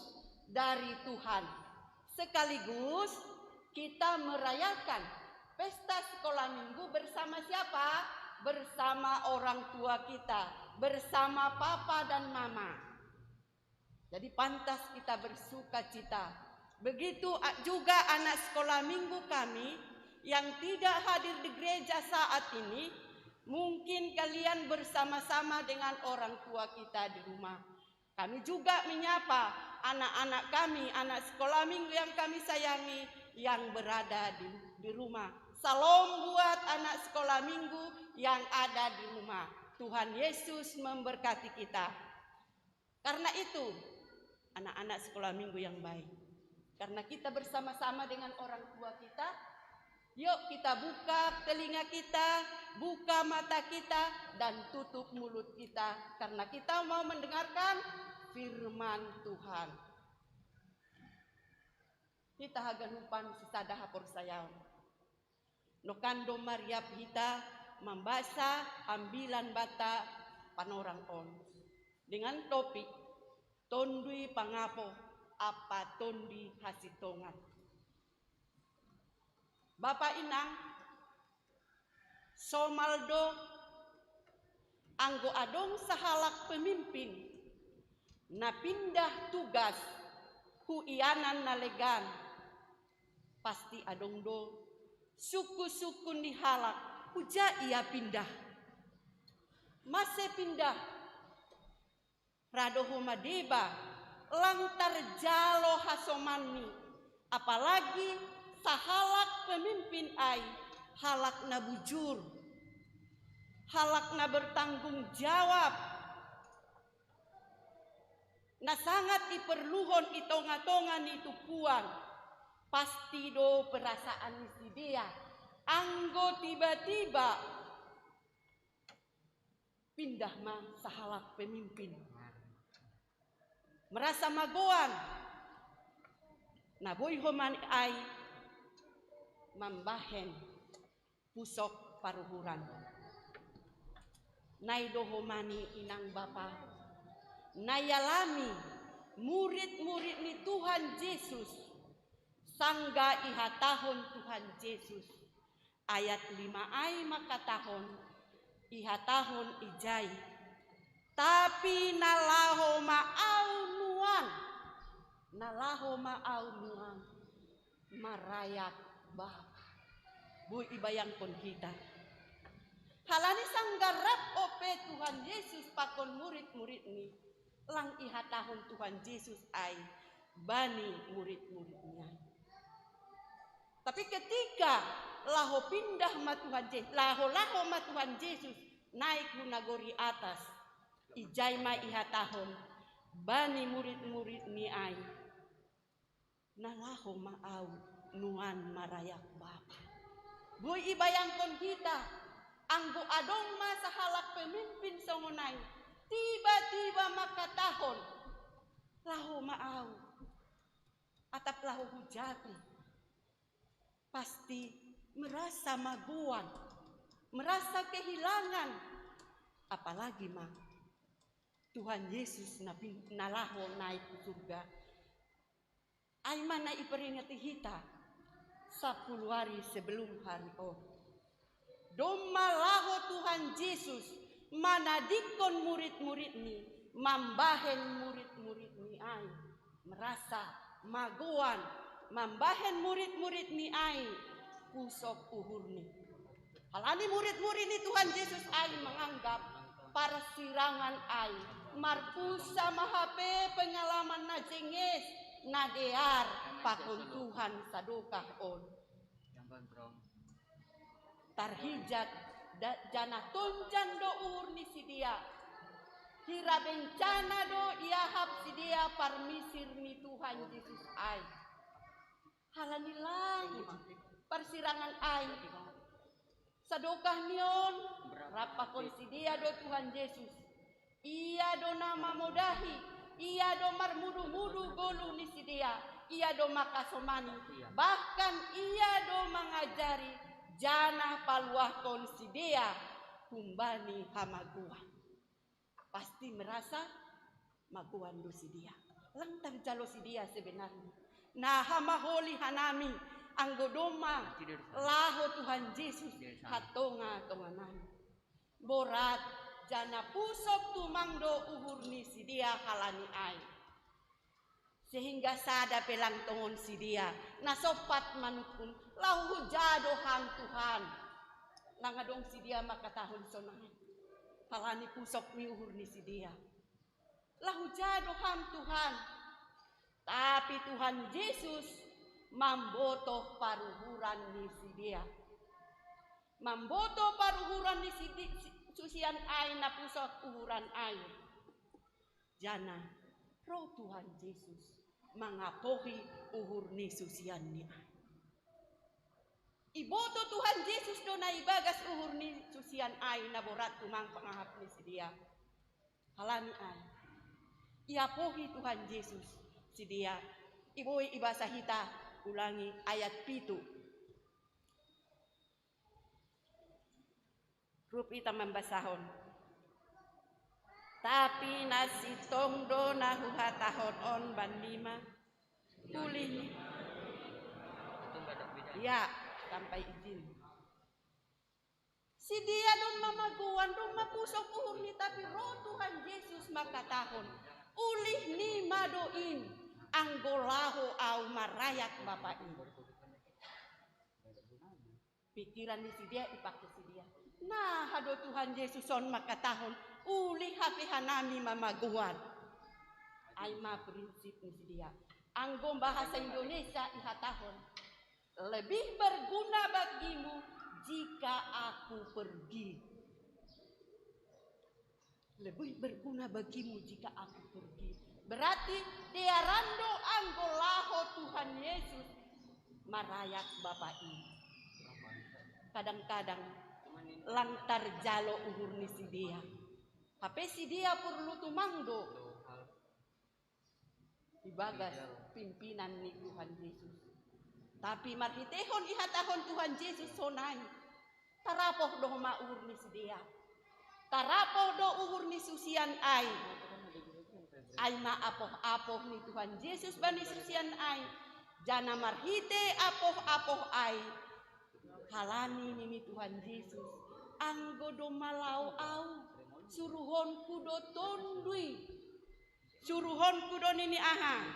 dari Tuhan. Sekaligus kita merayakan pesta sekolah minggu bersama siapa? Bersama orang tua kita, bersama papa dan mama. Jadi pantas kita bersukacita. Begitu juga anak sekolah minggu kami yang tidak hadir di gereja saat ini, mungkin kalian bersama-sama dengan orang tua kita di rumah. Kami juga menyapa anak-anak kami, anak sekolah minggu yang kami sayangi, yang berada di rumah. Salam buat anak sekolah minggu yang ada di rumah. Tuhan Yesus memberkati kita. Karena itu, anak-anak sekolah minggu yang baik, karena kita bersama-sama dengan orang tua kita, yuk kita buka telinga kita, buka mata kita, dan tutup mulut kita. Karena kita mau mendengarkan firman Tuhan. Kita haganupan sisada hapor sayaw. Nokando Maria Hita membaca ambilan bata panorang on. Dengan topik, tondui pangapo apa tondi hasitongan. Bapak Inang, Somaldo, anggo adong sahalak pemimpin, na pindah tugas, huianan nalegan, pasti adong do, suku-suku nihalak, huja ia pindah. Mase pindah, radoho madeba, lantar jalo hasomani, apalagi sahalak pemimpin ai, halak na bujur, halak na bertanggung jawab, na sangat diperluhon itonga-tongan itu puang, pasti do perasaan si dia, anggo tiba-tiba pindah mah sahalak pemimpin, merasa magoan, na boy homan ai, mambahen pusok paruhuran. Naido homani inang bapa, nayalami murid-murid ni Tuhan Yesus, sangga ihatahon Tuhan Yesus. Ayat 5 ay makatahon, ihatahon ijay, tapi nalaho maaw nuan, nalaho maaw nuan, marayak Bapa. Bu ibayangkon kita. Halani sanggarap ope Tuhan Yesus pakon murid-murid ni. Lang ihatahon Tuhan Yesus ay bani murid-muridnya. Tapi ketika laho pindah ma Tuhan Yesus, laho ma Tuhan Yesus naik nagori atas, ijay ma ihatahon bani murid-murid ni ay nalaho maaw nuan marayak Bapa. Boy ibayangkon kita, anggo adong masa halak pemimpin songonay, tiba-tiba makatahon, laho maaw, atap laho hujati, pasti merasa maguan, merasa kehilangan, apalagi mah Tuhan Yesus nalaho naik ke surga. Ay mana iperingati kita 10 hari sebelum hari on. Domalaho Tuhan Yesus manadikon murid-murid ni, mambahen murid-murid ni ay merasa maguan, mambahen murid-murid ni ay pusok uhur ni. Halani murid-murid ni Tuhan Yesus ay menganggap parsirangan ay marpusa mahape pengalaman na jenges nadear pakon Tuhan sadokah on. Tarhijat jana tonjan do uhur ni si dia. Hira bencana do iahap si dia parmisir ni Tuhan Yesus ay. Halani lain persirangan ay. Sadokah nion rapakon si dia do Tuhan Yesus. Ia do nama modahi ia do marmudu-mudu golu ni si dia, ia do makasomani, bahkan ia do mengajari jana paluahkon si dia kumbani hamaguan. Pasti merasa maguan do si dia. Lantar jalo si dia sebenarnya. Nah hamaholi hanami anggodoma laho Tuhan Yesus hatonga tonganan. Borat jana pusok tumangdo uhur ni si dia halani ai. Sehingga sada pelang tongon si dia. Nasopat manukun lahu jado hang Tuhan. Langadong si dia makatahon sonahan. Halani pusok ni uhur ni si dia. Lahu jado hang Tuhan. Tapi Tuhan Yesus mamboto paruhuran ni si dia. Mamboto paruhuran ni si susian ay na pusok uhuran ay. Jana, roh Tuhan Yesus mangapohi uhur ni susian ni ay. Iboto Tuhan Yesus do na ibagas uhur ni susian ay na borat tumang pangahap ni si dia. Halani ay. Iapohi Tuhan Yesus si dia. Iboy ibasa hita ulangi ayat 7. Rup ita membasahon. Tapi nasi tongdo nahuhatahon on bandima pulih. Ya, sampai izin. Si dia dong mamaguan dong mapusok uhur ni tapi roh Tuhan Yesus makatahon. Ulih ni madoin anggolaho au marayak bapak ini. Pikiran ni si dia ipakai si dia. Nah, hado Tuhan Yesus on makatahon uli hape hanami mamaguan. Aima prinsip ni si dia. Anggom bahasa Indonesia ihatahon. Lebih berguna bagimu jika aku pergi. Lebih berguna bagimu jika aku pergi. Berarti dia rando anggolaho Tuhan Yesus marayak bapak ini. Kadang-kadang lantar jalo uhur ni si dia. Hape si dia perlu tumangdo. Ibagas pimpinan ni Tuhan Yesus. Tapi marhitehon ihatahon Tuhan Yesus sonai. Tarapoh do ma uhur ni si dia. Tarapoh do uhur ni susian ai. Ai ma apoh-apoh ni Tuhan Yesus bani susian ai. Jana marhite apoh-apoh ai. Halani nini Tuhan Yesus. Anggo do malau au. Suruhon kudo tondui. Suruhon kudo nini aha.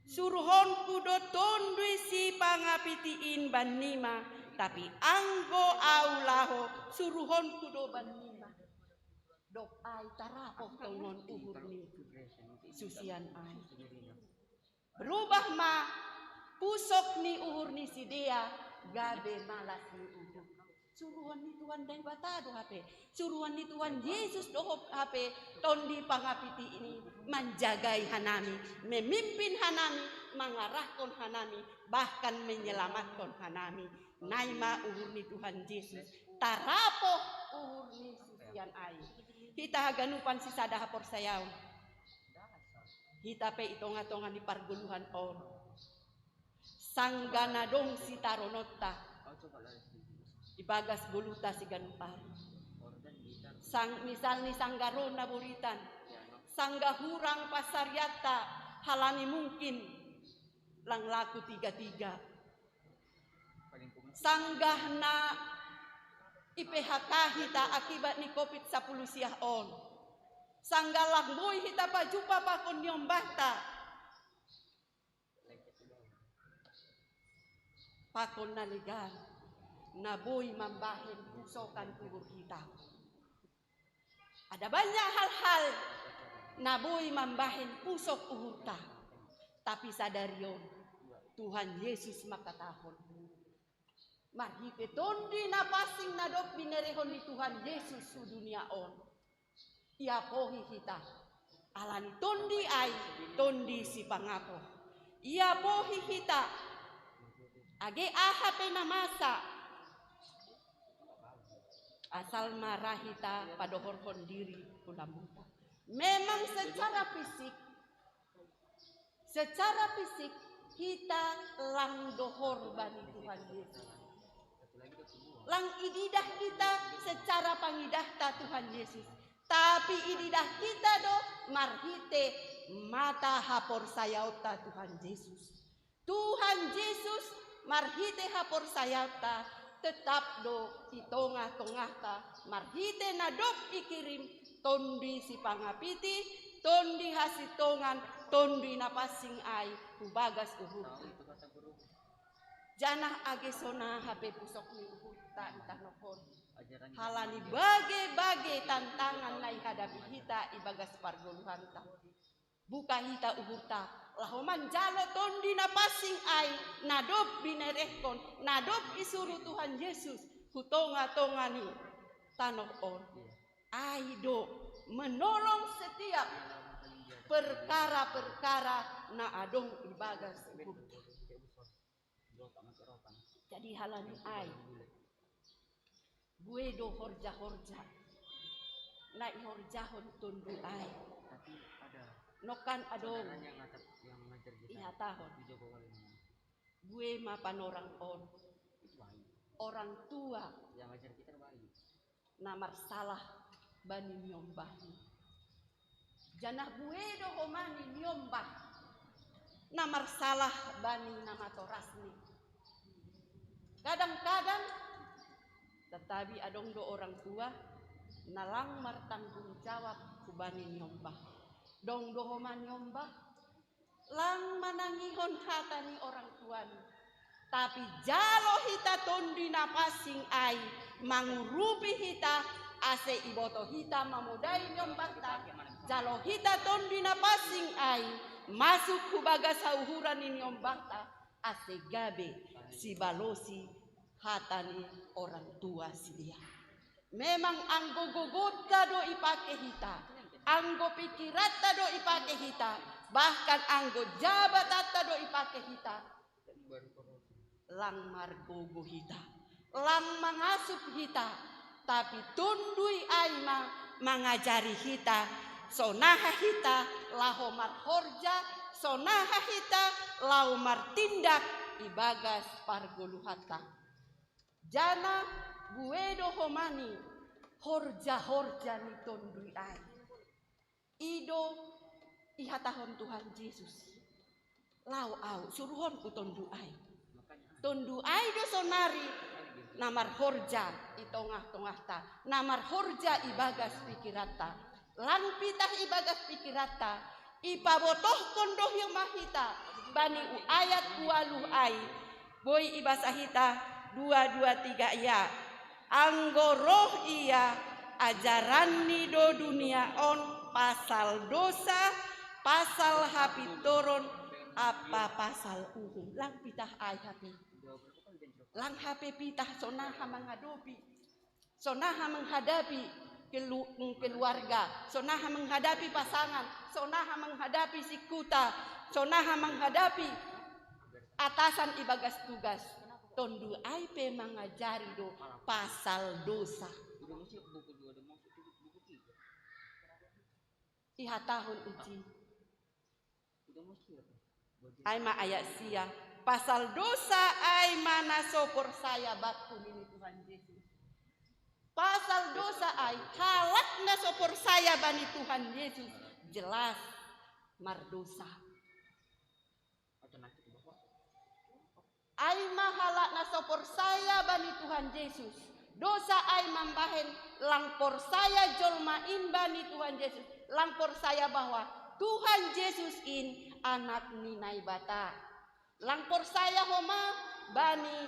Suruhon kudo tondui si pangapitiin banima. Tapi anggo au laho suruhon kudo banima. Dok ai tarapoh tongon uhur ni susian ai. Berubah ma pusok ni uhur ni si dia gabe malas ni uhur. Suruhan ni Tuhan dai batado hape. Suruhan ni Tuhan Yesus dohop hape tondi pangapiti ini menjagai hanami, memimpin hanami, mengarahkan hanami, bahkan menyelamatkan hanami. Naima uhur ni Tuhan Yesus tarapoh uhur ni susian ai. Kita haganupan si sada hapor sayaw. Kita pe itonga-tonga di parguluhan on. Sanggana dong si taronota. Ibagas guluta si ganupar. Misal ni sanggaro na buritan. Sanggahurang pasaryata halani mungkin lang laku 3-3. Sanggah na IPHK hita akibat ni COVID-10 siah on. Sanggalang boy hita pa jupa pa kon yung bata. Pakon na legal. Na boy mambahin pusokan kubur kita. Ada banyak hal-hal na boy mambahin pusok uhurta. Tapi sadarion Tuhan Yesus makatahon. Marhipe tondi na pasing na dok binerehon ni Tuhan Yesus su dunia on. Ia pohi kita. Alani tondi ay, tondi si pangapo. Ia pohi kita. Age ahape na masa. Asal marahita padohorhon diri kulamuta. Memang secara fisik kita lang dohor bani Tuhan Yesus. Lang ididah kita secara pangidahta Tuhan Yesus. Tapi ididah kita do marhite mata hapor sayauta Tuhan Yesus. Tuhan Yesus marhite hapor sayauta tetap do di tongah-tongah ta marhite nadop ikirim tondi si pangapiti tondi hasitongan tondi napasing ai ubagas uhur janah agesona hape pusok ni uhur ta itanokon halani bage-bage tantangan nai hadapi hita ibagas pargoluhan ta buka hita uhur ta lahoman jalo tondi napasing ai nadop binerehkon nadop isuru Tuhan Yesus hutonga-tongani tanoh on aido menolong setiap perkara-perkara na adong ibagas uhurta. Jadi halani ai gue do horja-horja na horjahon tundu ai nokan adong ihatahon gue mapan orang tua na marsalah bani nyombah janah gue do homani nyombah na marsalah bani nama torasni kadang-kadang tetapi adong do orang tua nalang martanggung jawab kubani nyombah dong do homan nyombah lang manangihon hatani orang tuani tapi jalo hita tondi napasing ai mangurupi hita ase iboto hita mamudai nyombata jalo hita tondi napasing ai masuk kubaga sauhuran ini nyombata ase gabe si balosi hatani orang tua si dia memang anggo gogota do ipake hita anggo pikirata do ipake hita bahkan anggo jabatata do ipake hita lang margogo hita lang mangasup hita tapi tundui aima mangajari hita sonaha hita lahomar horja sonaha hita laumar tindak ibagas pargoluhata jana buedo homani horja-horja ni tundui ai ido ihatahon Tuhan Yesus lau au suruhon ku tondu ai do sonari namar horja i tongah-tongah ta namar horja ibagas pikirata lang pitah ibagas pikirata ipabotoh kondoh yang mahita bani u ayat 20 ai boy ibasahita 223 ya anggo roh iya ajaran ni do dunia on pasal dosa pasal hapitoron apa pasal uhum lang pitah ay hapi lang hape pitah sonaha menghadapi keluarga sonaha menghadapi pasangan sonaha menghadapi sikuta sonaha menghadapi atasan ibagas tugas tondu ay pe mangajari do pasal dosa ihatahun uji ay ma ayat sia pasal dosa ay mana sopor saya baktu ini Tuhan Yesus pasal dosa ay halak na sopor saya bani Tuhan Yesus jelas mardosa ay mahalak na sopor saya bani Tuhan Yesus dosa ay mambahen langpor saya jolmain bani Tuhan Yesus langpor saya bahwa Tuhan Yesus in anak ninai bata langpor saya homa bani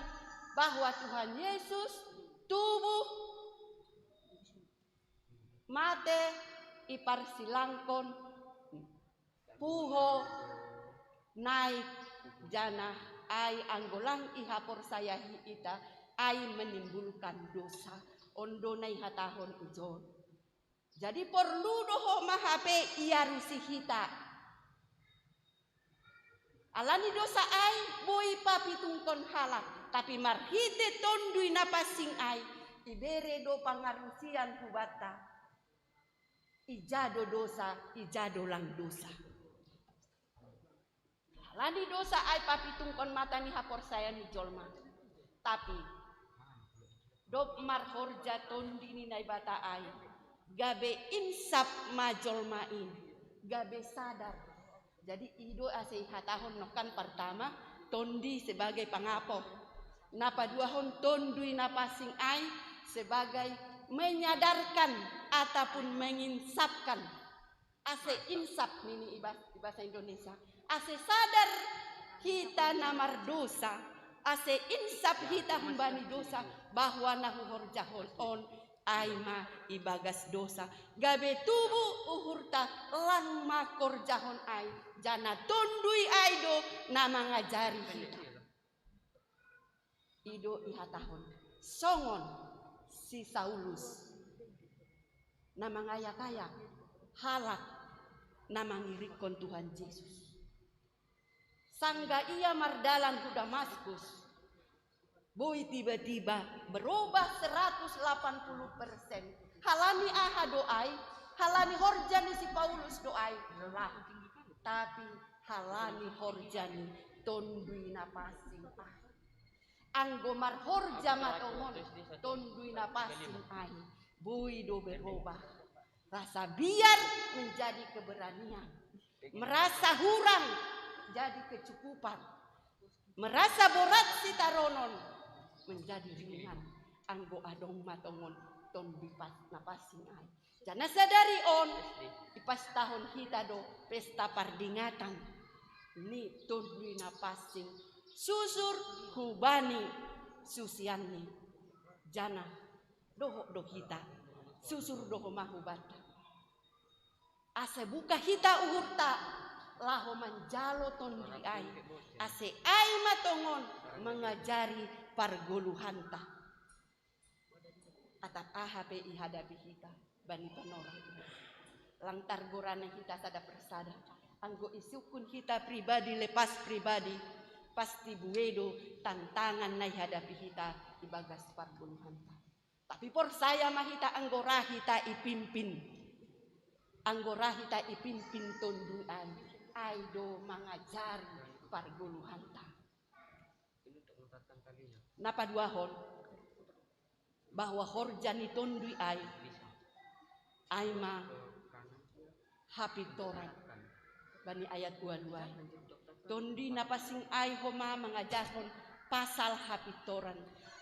bahwa Tuhan Yesus tubuh mate ipar silangkon puho naik janah ay anggolang ihapor saya ita ay menimbulkan dosa ondo nai hatahon ujon jadi perlu doho mahape iarusi hita alani dosa ay boy papitungkon halak tapi marhite tondui napasing ay ibere do pangarusian hubata ijado dosa, ijado lang dosa. Lani dosa ay papitungkon mata ni hapor saya ni jolma. Tapi dop marhorja tondi ni nay bata ay gabe insap majolmain, gabe sadar. Jadi ido ase hatahon nokan pertama tondi sebagai pangapo. Napa duahon tondui napasing ay sebagai menyadarkan ataupun menginsapkan. Ase insap ini bahasa Indonesia. Ase sadar kita namar dosa, ase insap kita hembani dosa bahwa nahu horjahon on aima ibagas dosa. Gabe tubuh uhurta lang makor jahon ai jana tondui aido nama ngajari kita. Ido ihatahon songon si Saulus nama ngayak-ayak halak nama ngirikon Tuhan Yesus. Sangga ia mardalan ku Damaskus, boy tiba-tiba berubah 180%. Halani aha doai, halani horjani si Paulus doai lah. Tapi halani horjani tondui napasing ai. Anggomar horja matomon tondui napasing ai. Boy do berubah. Rasa biar menjadi keberanian. Merasa hurang jadi kecukupan, merasa berat si taronon menjadi ringan. Anggo adong matongon ton bipas napasing ai. Jana sadari on ipas tahun kita do pesta pardingatan. Ni ton dui napasing susur hubani susianni. Jana doho do kita susur doho mahubata. Ase buka hita uhurta laho manjalo tondri ai ase ai matongon mengajari pargoluhanta atap AHP ihadapi kita bani panorang lantar gorane kita sada persada anggo isukun kita pribadi lepas pribadi pasti buedo tantangan nai hadapi kita ibagas pargoluhanta. Tapi por saya mah kita anggora kita ipimpin tondu ai aido mengajari pargoluhanta. Napa duahon bahwa horjani tondui ai aima hapitoran bani ayat 22. Tondi napasing ai homa mengajarkan pasal hapitoran.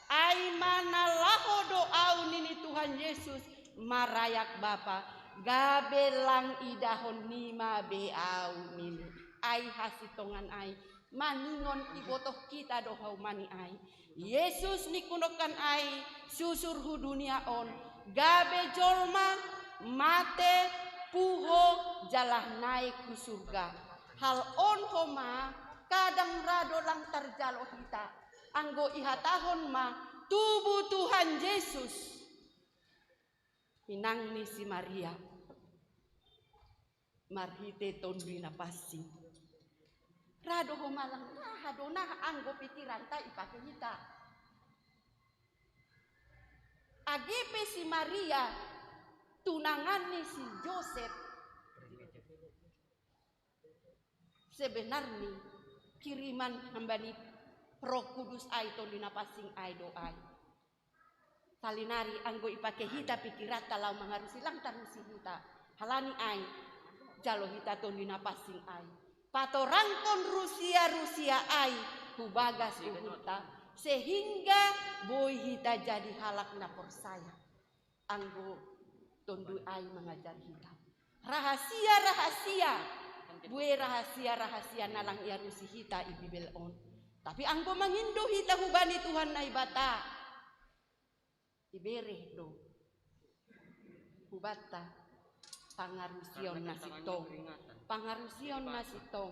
Aima nalaho doau nini Tuhan Yesus marayak Bapa gabelang idahon nima beau nini ai hasitongan ai maningon ibotoh kita dohau mani ai Yesus nikunokan ai susur hu dunia on gabe jolma mate puho jalah naik ku surga hal on homa kadang rado lang terjalo kita anggo ihatahon ma tubuh Tuhan Yesus hinang ni si Maria marhite tondui napasing rado homalang hadona anggo pikiran ta ipake hita agepe si Maria tunangan ni si Joseph sebenarnya kiriman hambani Roh Kudus ai tondui napasing ai doai salinari anggo ipake hita pikirat talau mengarusi lang tarusi hita halani ai jalo hita tondui napasing ai patorangkon Rusia ai hubagas uhurta sehingga boy hita jadi halak na persaya anggo tondui ai mengajar hita rahasia bue rahasia nalang ia rusi hita ibibel on tapi anggo mangindo hita hubani Tuhan nai bata ibereh do hubata pangarusion nasitong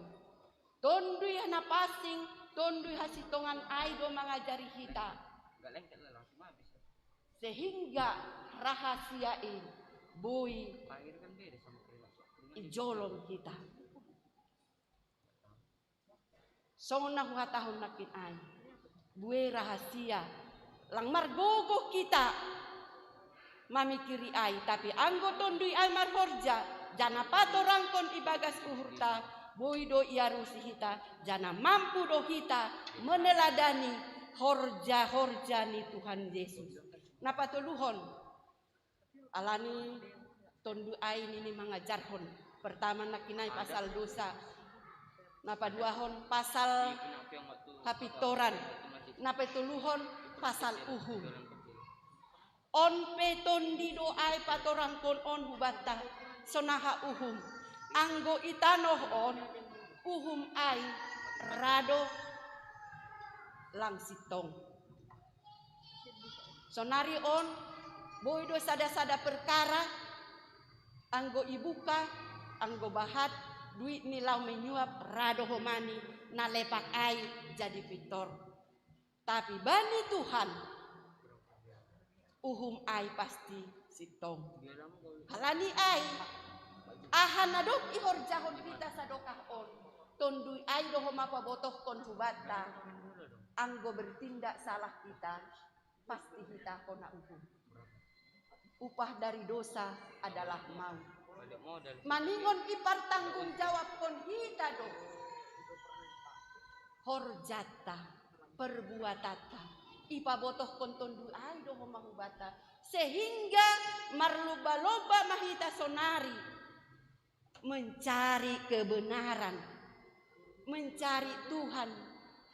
tondui napasing tondui hasitongan aido mengajari hita sehingga rahasia ini boy ijolong kita sona huhatahon nakin ai bue rahasia lang margogo kita mamikiri ai, tapi anggo tondui ai marhorja jana patorangkon ibagas uhurta boido iarusi hita jana mampu do hita meneladani horja ni Tuhan Yesus. Napa tuluhon alani tondu ai ini mengajarhon pertama nakinai pasal dosa, napa duahon pasal kapitoran, napa tuluhon pasal uhum. On peton di doai patorangkon on hubata sonaha uhum anggo itanoh on uhum ai rado langsitong sonari on boido sada perkara anggo ibuka anggo bahat duit nilau menyuap rado homani nalepak ai jadi pitor, tapi bani Tuhan uhum ai pasti sitong halani ai ahanadok ihorjahon kita sadokah on tondui ai doho mapa botoh kon hubata anggo bertindak salah kita pasti kita kona uhum. Upah dari dosa adalah maut. Maningon ipar tanggung jawab kon kita do horjata perbuatata ipa botoh kontondu ai doho mahubata sehingga marloba-loba mahita sonari mencari kebenaran, mencari Tuhan.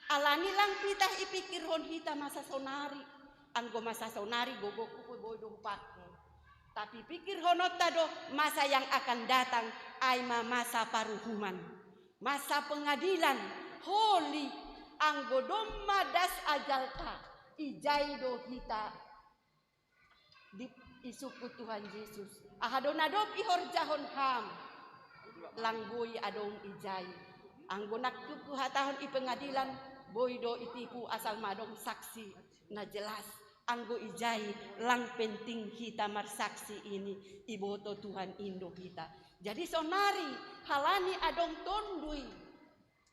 Alani lang pitah ipikir hon hita masa sonari anggo masa sonari gogo kupu bodoh pakne, tapi pikir honota do masa yang akan datang aima masa paruhuman, masa pengadilan holi anggo domma das ajalta ijaido hita di isuku Tuhan Yesus ahadonadop ihorjahon ham langgoi adong ijai anggo nakkuku hatahon i pengadilan boido itipu asal madong saksi na jelas anggo ijai lang penting kita marsaksi ini iboto Tuhan Indo kita. Jadi sonari halani adong tondui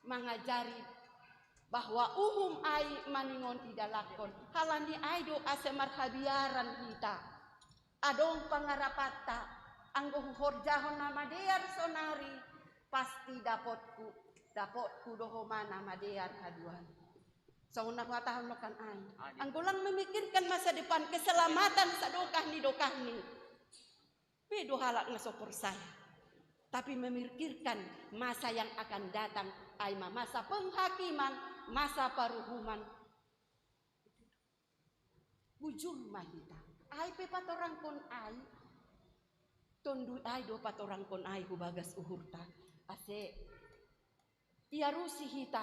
mengajari bahwa uhum ai maningon idalakon halani aido asemar habiaran kita adong pangarapata anggo horjahon nama dear sonari pasti dapotku doho mana madear haduan sauna watahon nokan ai anggo lang memikirkan masa depan keselamatan sadokah ni bedo halak ngesopor saya, tapi memikirkan masa yang akan datang aima masa penghakiman, masa paruhuman. Bujur mahita ai pe patorangkon ai tondu ai do patorangkon ai hubagas uhurta ase iarusi hita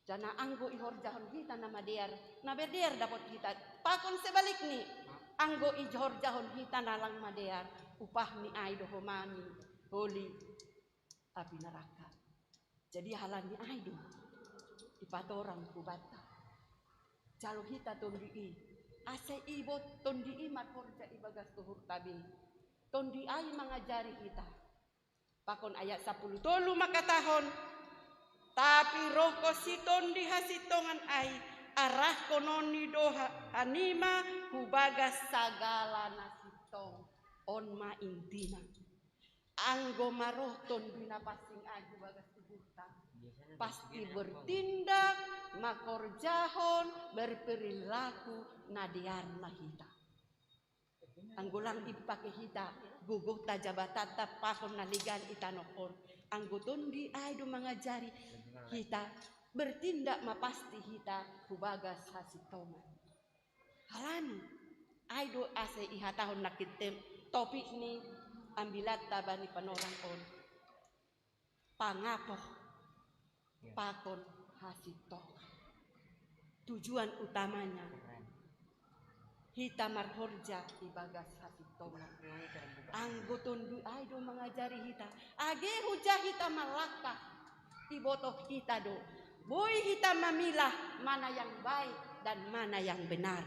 jana anggo ihorjahon hita nama dear na berdear dapat hita pakon sebalik ni anggo ihorjahon hita nalang madear upah ni ai do homani holi api neraka. Jadi halani ai do ipatorang kubata jalo hita tondi ase ibo tondi mat horja ibagas tuhur tabi tondi ai mengajari kita pakon ayat 10 tolu makatahon tapi roko siton di hasitongan ai arah kononi doha anima hubagas sagala nasitong on ma intina anggo maroh tondina pasing ai hubagas tubuhta pasti bertindak makorjahon berperilaku nadiar mahita anggolang dipake hita guguh tajabatata pakon naligan itanokon anggoton di aido mengajari hita bertindak mapasti hita hubagas hasitongan halani aido ase ihatahon nakitem topik ni ambilat tabani panorang on pangapoh pakon hasitongan tujuan utamanya hita marhorja ibagas hasitongan anggoton du aido mengajari hita age hujah hita malakah ibotoh kita do boy hita mamilah mana yang baik dan mana yang benar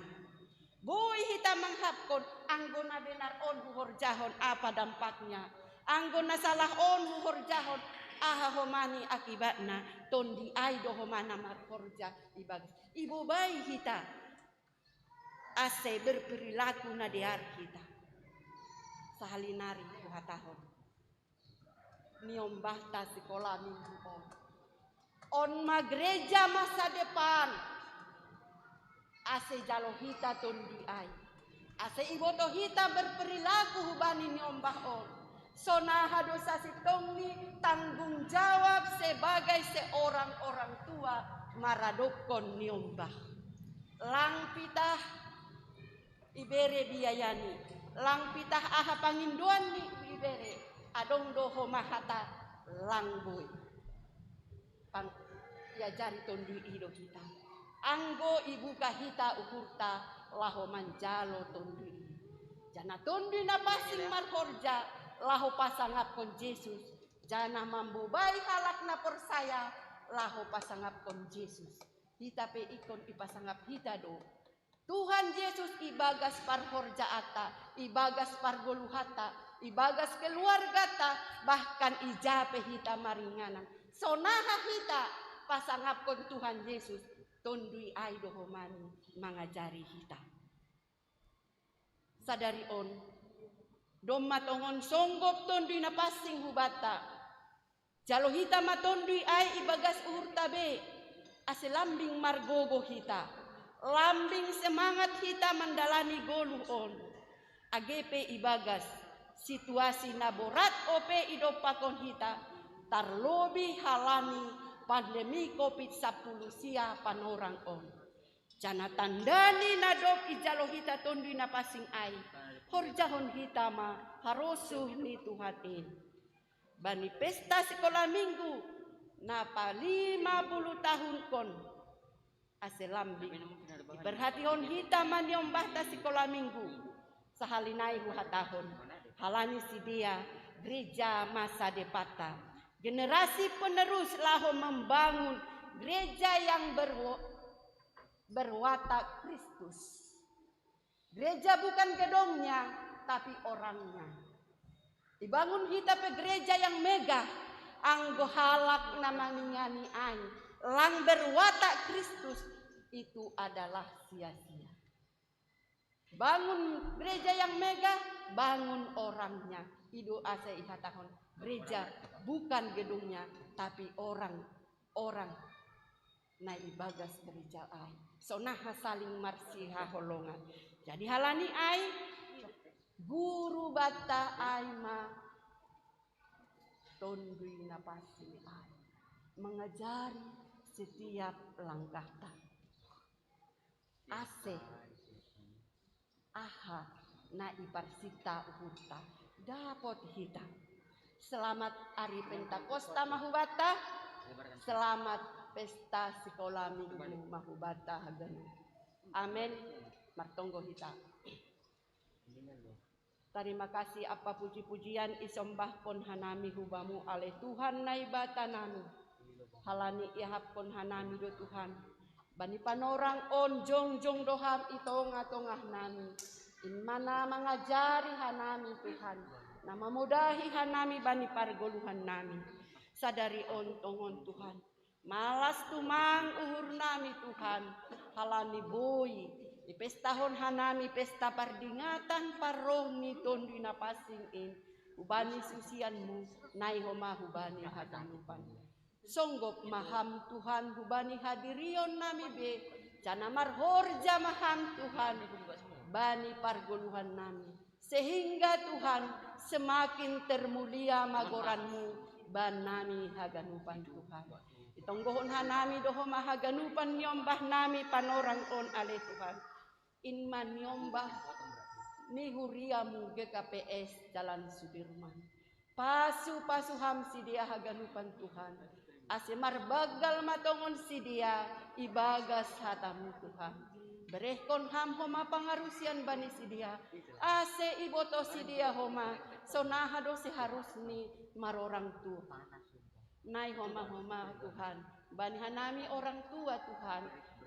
boy hita menghapkon anggona benar on horjahon apa dampaknya anggona salah on horjahon aha homani akibatna tondi aido homana marhorja ibagas ibu bayi hita ase berperilaku na diar kita. Sahalinari kuhatahon. Niombah ta sekolah minggu on ma gereja masa depan. Ase jalo hita tondi ai. Ase iboto hita berperilaku hubani niombah on. Sonaha dosa sitongni tanggung jawab sebagai seorang orang tua maradokon niombah. Lang pitah ibere biayani. Lang pitah aha panginduan ni ibere. Adong doho mahata lang boy. Pang ya jari tondi ido kita. Anggo ibu kahita ukurta laho manjalo tondi. Jana tondi na pasing marhorja laho pasangap kon Yesus. Jana mambubai halak na persaya laho pasangap kon Yesus. Hita pe ikon ipasangap hita do. Tuhan Yesus ibagas parhorja ata, ibagas pargoluhata, ibagas keluarga ta, bahkan ijape hita maringanan. Sonaha hita pasangap kon Tuhan Yesus, tondui ai dohomani mangajari hita. Sadari on, dom matongon songgop tondui na pasing hubata. Jalo hita matondui ai ibagas uhur tabe, ase lambing margogo hita. Lambing semangat hita mendalani goluh on. Agepe ibagas situasi naborat ope idopakon hita tarlobi halani pandemi COVID-10 sia panorang on. Jana tandani nadop ijalo hita tondui na pasing ai. Horjahon hita ma harosuh ni Tuhan in. Bani pesta sekolah minggu napa 50 tahun kon. Ase lambing berhatihon hita maniombah ta sekolah minggu sahalinai huhatahon halani si dia gereja masa depata generasi penerus laho membangun gereja yang berwatak Kristus. Gereja bukan gedongnya tapi orangnya. Dibangun hita pe gereja yang megah anggo halak namanya ai lang berwatak Kristus itu adalah sia-sia. Bangun gereja yang megah, bangun orangnya. Idu ase ihatahon gereja bukan gedungnya tapi orang na ibagas gereja ai. Sonaha saling marsiha holongan. Jadi halani ai guru bata ai ma tondui napasi ai mengajari setiap langkah tak. Ase aha na iparsita uhurta dapat hita. Selamat hari Pentakosta mahubata. Selamat pesta sekolah minggu mahubata haganu. Amin. Martonggo hita. Terima kasih apa puji-pujian isombah pon hanami hubamu ale Tuhan naibata nanu. Halani ihap pon hanami do Tuhan. Bani panorang on jong doham itongah nami. In mana mengajari hanami Tuhan. Nama mudahi hanami bani pargoluhan nami. Sadari on tongon Tuhan. Malas tumang uhur nami Tuhan. Halani boy. Di pestahon hanami pesta pardingatan parrohni tondi napasing in. Ubani susianmu nai homa hubani hadanupan. Songgop maham Tuhan hubani hadirion nami be. Jana marhorja maham Tuhan. Bani pargoluhan nami. Sehingga Tuhan semakin termulia magoranmu. Ban nami haganupan Tuhan. Itonggohon hanami doho mahaganupan nyombah nami panorang on ale Tuhan. Inman nyombah ni huriamu GKPS Jalan Sudirman. Pasu ham si dia haganupan Tuhan. Asemar bagal matongon si dia ibagas hatamu Tuhan. Berehkon ham homa pangarusian bani si dia. Ase iboto si dia homa sonaha do seharusni marorang tua. Nai homa Tuhan. Bani hanami orang tua Tuhan.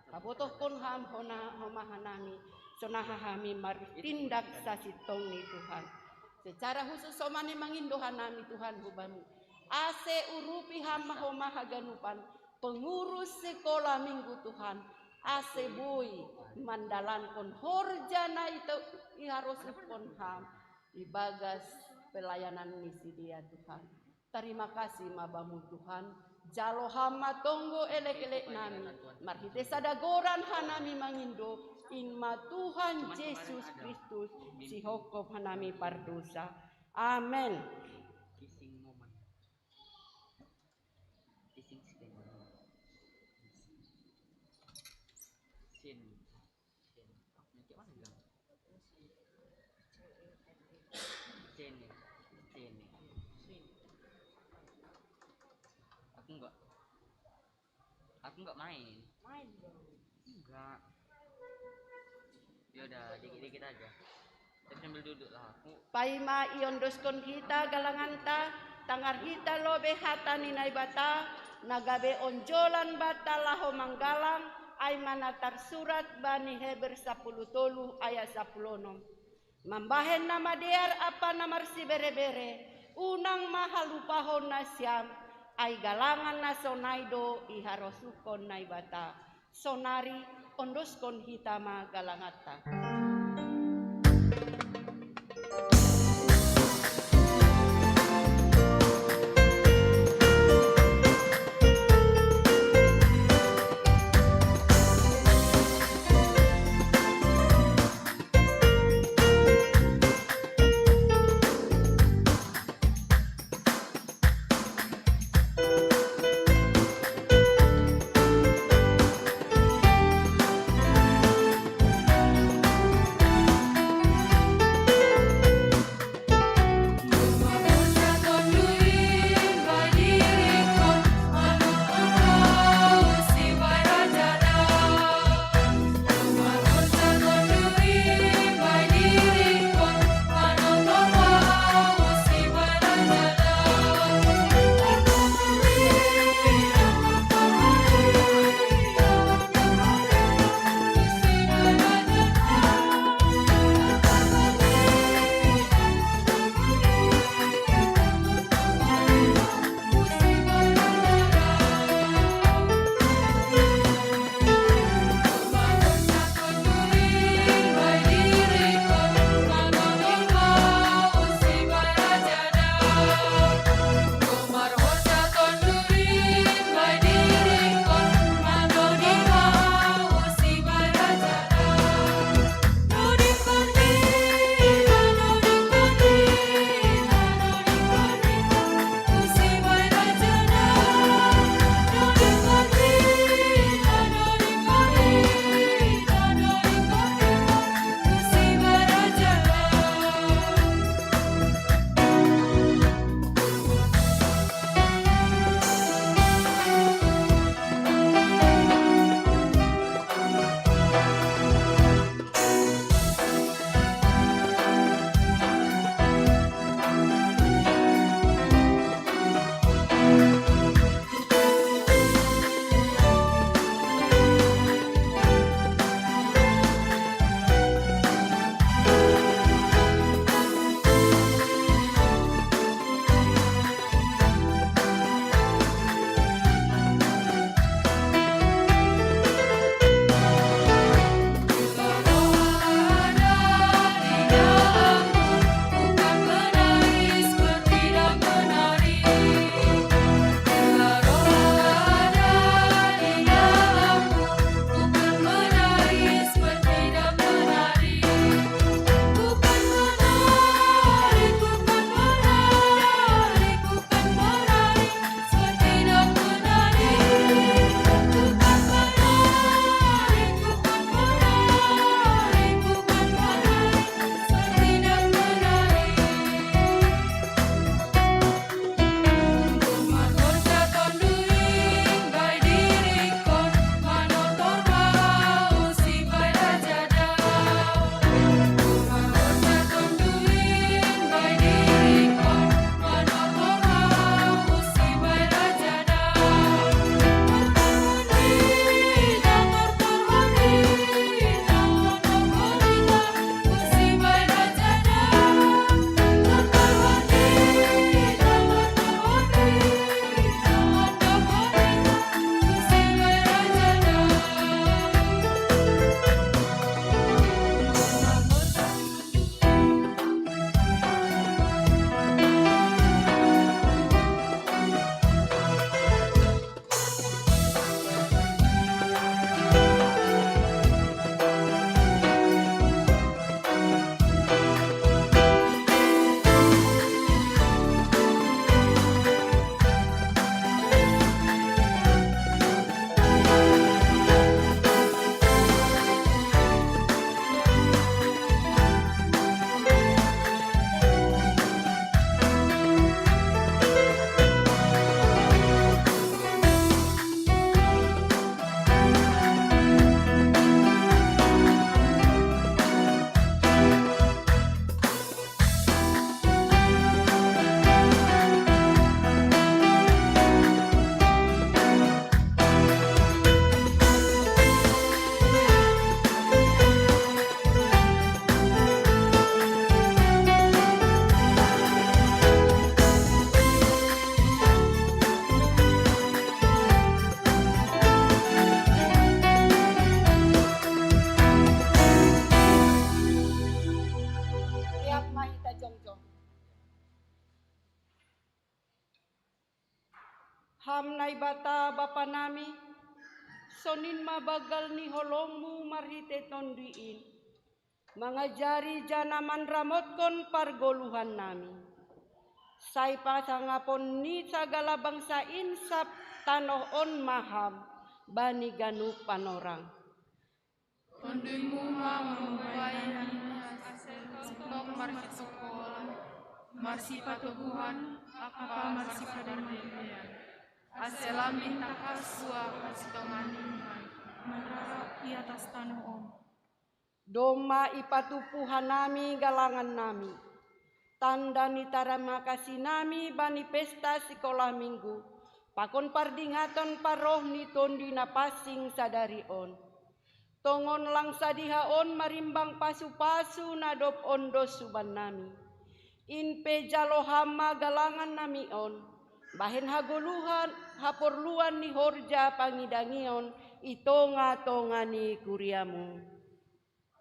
Kabotoh kon ham homa hanami. Sonaha hami martindak sasitong ni Tuhan. Secara khusus somani mangindohan nami Tuhan hubami. Ase urupi hama homa haganupan. Pengurus sekolah minggu Tuhan. asebui mandalankon horjana itu iharusukon ham ibagas pelayanan misi dia Tuhan. Terima kasih mabamu Tuhan. Jalo hama tonggo elek-elek nami. Marhite sadagoran hanami mangindo. Inma Tuhan Yesus Kristus si hokop hanami pardosa. Amen. Kissing moment. Kissing scene. Scene. Macam mana gang? Scene. Aku enggak main. Main dong. Enggak. Ya udah dikit-dikit aja. Tapi sambil duduk lah aku. Paima iondoskon kita galanganta, tangar kita lobe hata ninay bata, nagabe onjolan bata laho manggalang, ay manatar surat bani Heber 10 ayat 10. Mambahen nama dear apa namar si bere-bere, unang mahalupahon na siyam, ay galangan na sonaido iharosukon na ibata. Sonari ondoskon hitama galangata. Ham nai bata bapa nami, sonin mabagal ni holongmu marhite tondiin, mangajari janaman ramotkon pargoluhan nami. Sai pasangapon ni sagala bangsa insap tanoh on maham, bani ganu panorang. Tondimu mamabayan setok marsi sekolah, marsi patuguhan, apa marsi padamaian. Aselam minta kasua kasitongani, menara di atas tanah om. Doma ipatupuhan nami galangan nami, tanda ni tarima kasih nami bani pesta sekolah minggu, pakon pardingaton paroh ni tondi napasing sadari on. Tongon langsa dihaon marimbang pasu-pasu nadop ondo suban nami. Inpe jalo hama galangan nami on, bahen hagoluhan haporluan ni horja pangidangion, itonga-tonga ni kuriamu.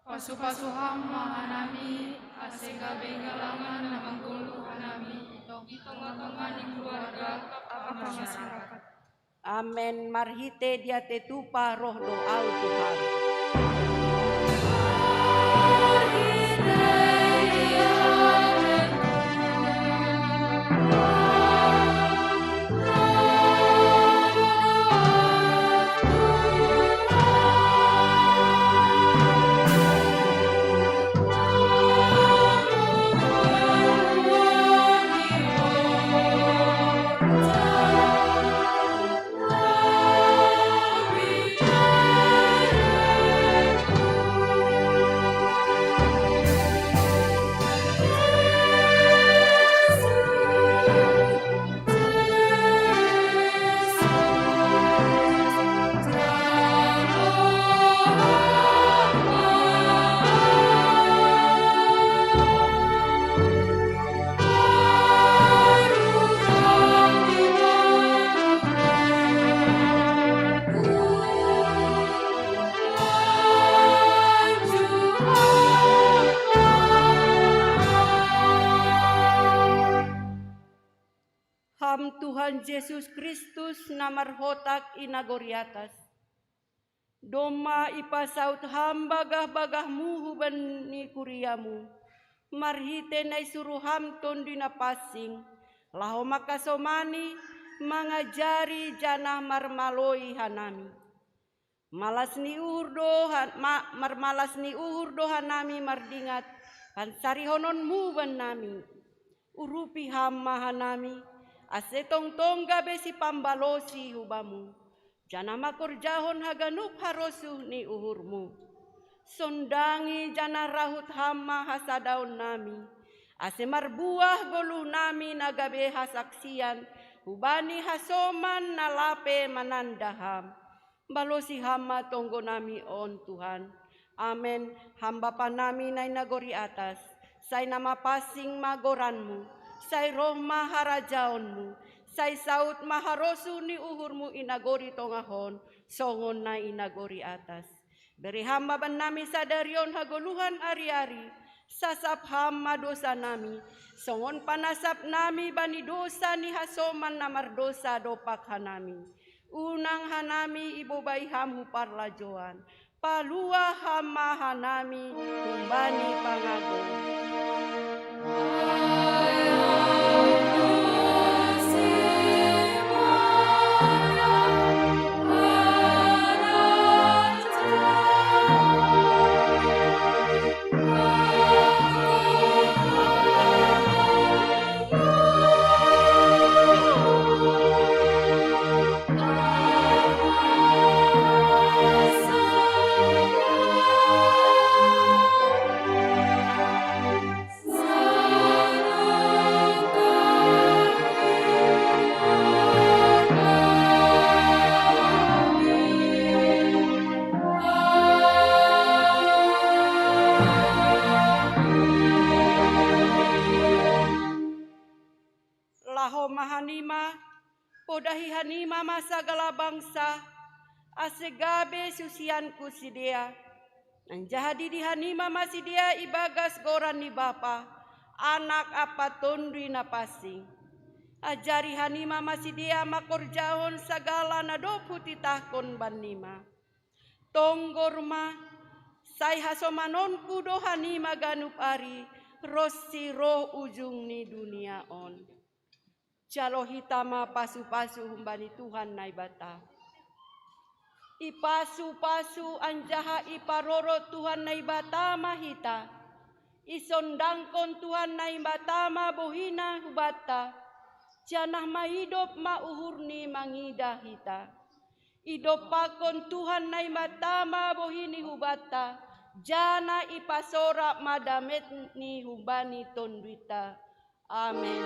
Pasu-pasu hama hanami, asegabe galangan namang gulu hanami, itong-itonga ni keluarga, apa masyarakat. Amen. Marhite dia tetupa roh doa Tuhan. Tuhan Yesus Kristus namar hotak inagoriatas. Doma ipasaut ham bagah-bagahmu huban ni kuriamu. Marhite nai suruh ham tondina pasing. Laho makasomani mangajari janah marmaloi hanami. Malas ni uhur do hanami mardingat. Pansari hononmu ban nami. Urupi ham mahanami. Ase tong-tong gabe si pambalosi hubamu, jana makor jahon haganup harosuh ni uhurmu. Sondangi jana rahut hama hasadaun nami, ase marbuah goluh nami nagabe hasaksian, hubani hasoman nalape manandaham. Balosi hama tonggo nami on Tuhan. Amen. Hamba panami nai nagori atas, say nama pasing magoranmu. Say roh maharajaonmu, say saut maharosu ni uhurmu inagori tongahon, songon na inagori atas. Beri hamba ban nami sadarion hagoluhan ari-ari, sasap hamba dosa nami, songon panasap nami bani dosa ni hasoman namar dosa dopak hanami. Unang hanami ibu bayi hamu parlajoan, palua hama hanami kumbani pangagon. Mahanima, podahi hanima masagala bangsa, asegabe susianku sidia. Nanjahadi di hanima masidia ibagas goran ni bapa, anak apa tondri napasing. Ajari hanima masih dia makorjahon segala nadopu titahkon banima. Tonggorma sai hasomanonku dohanima ganup ari rossi roh ujung ni dunia on. Jalo hitama pasu-pasu humbani Tuhan naibata. Ipasu-pasu anjaha iparoro Tuhan naibata mahita. Isondangkon Tuhan naibata ma bohina hubata. Janah mahidop ma uhurni mangida hita. Idopakon Tuhan naibata ma bohini hubata. Jana ipasora madamet ni hubani tondwita. Amin.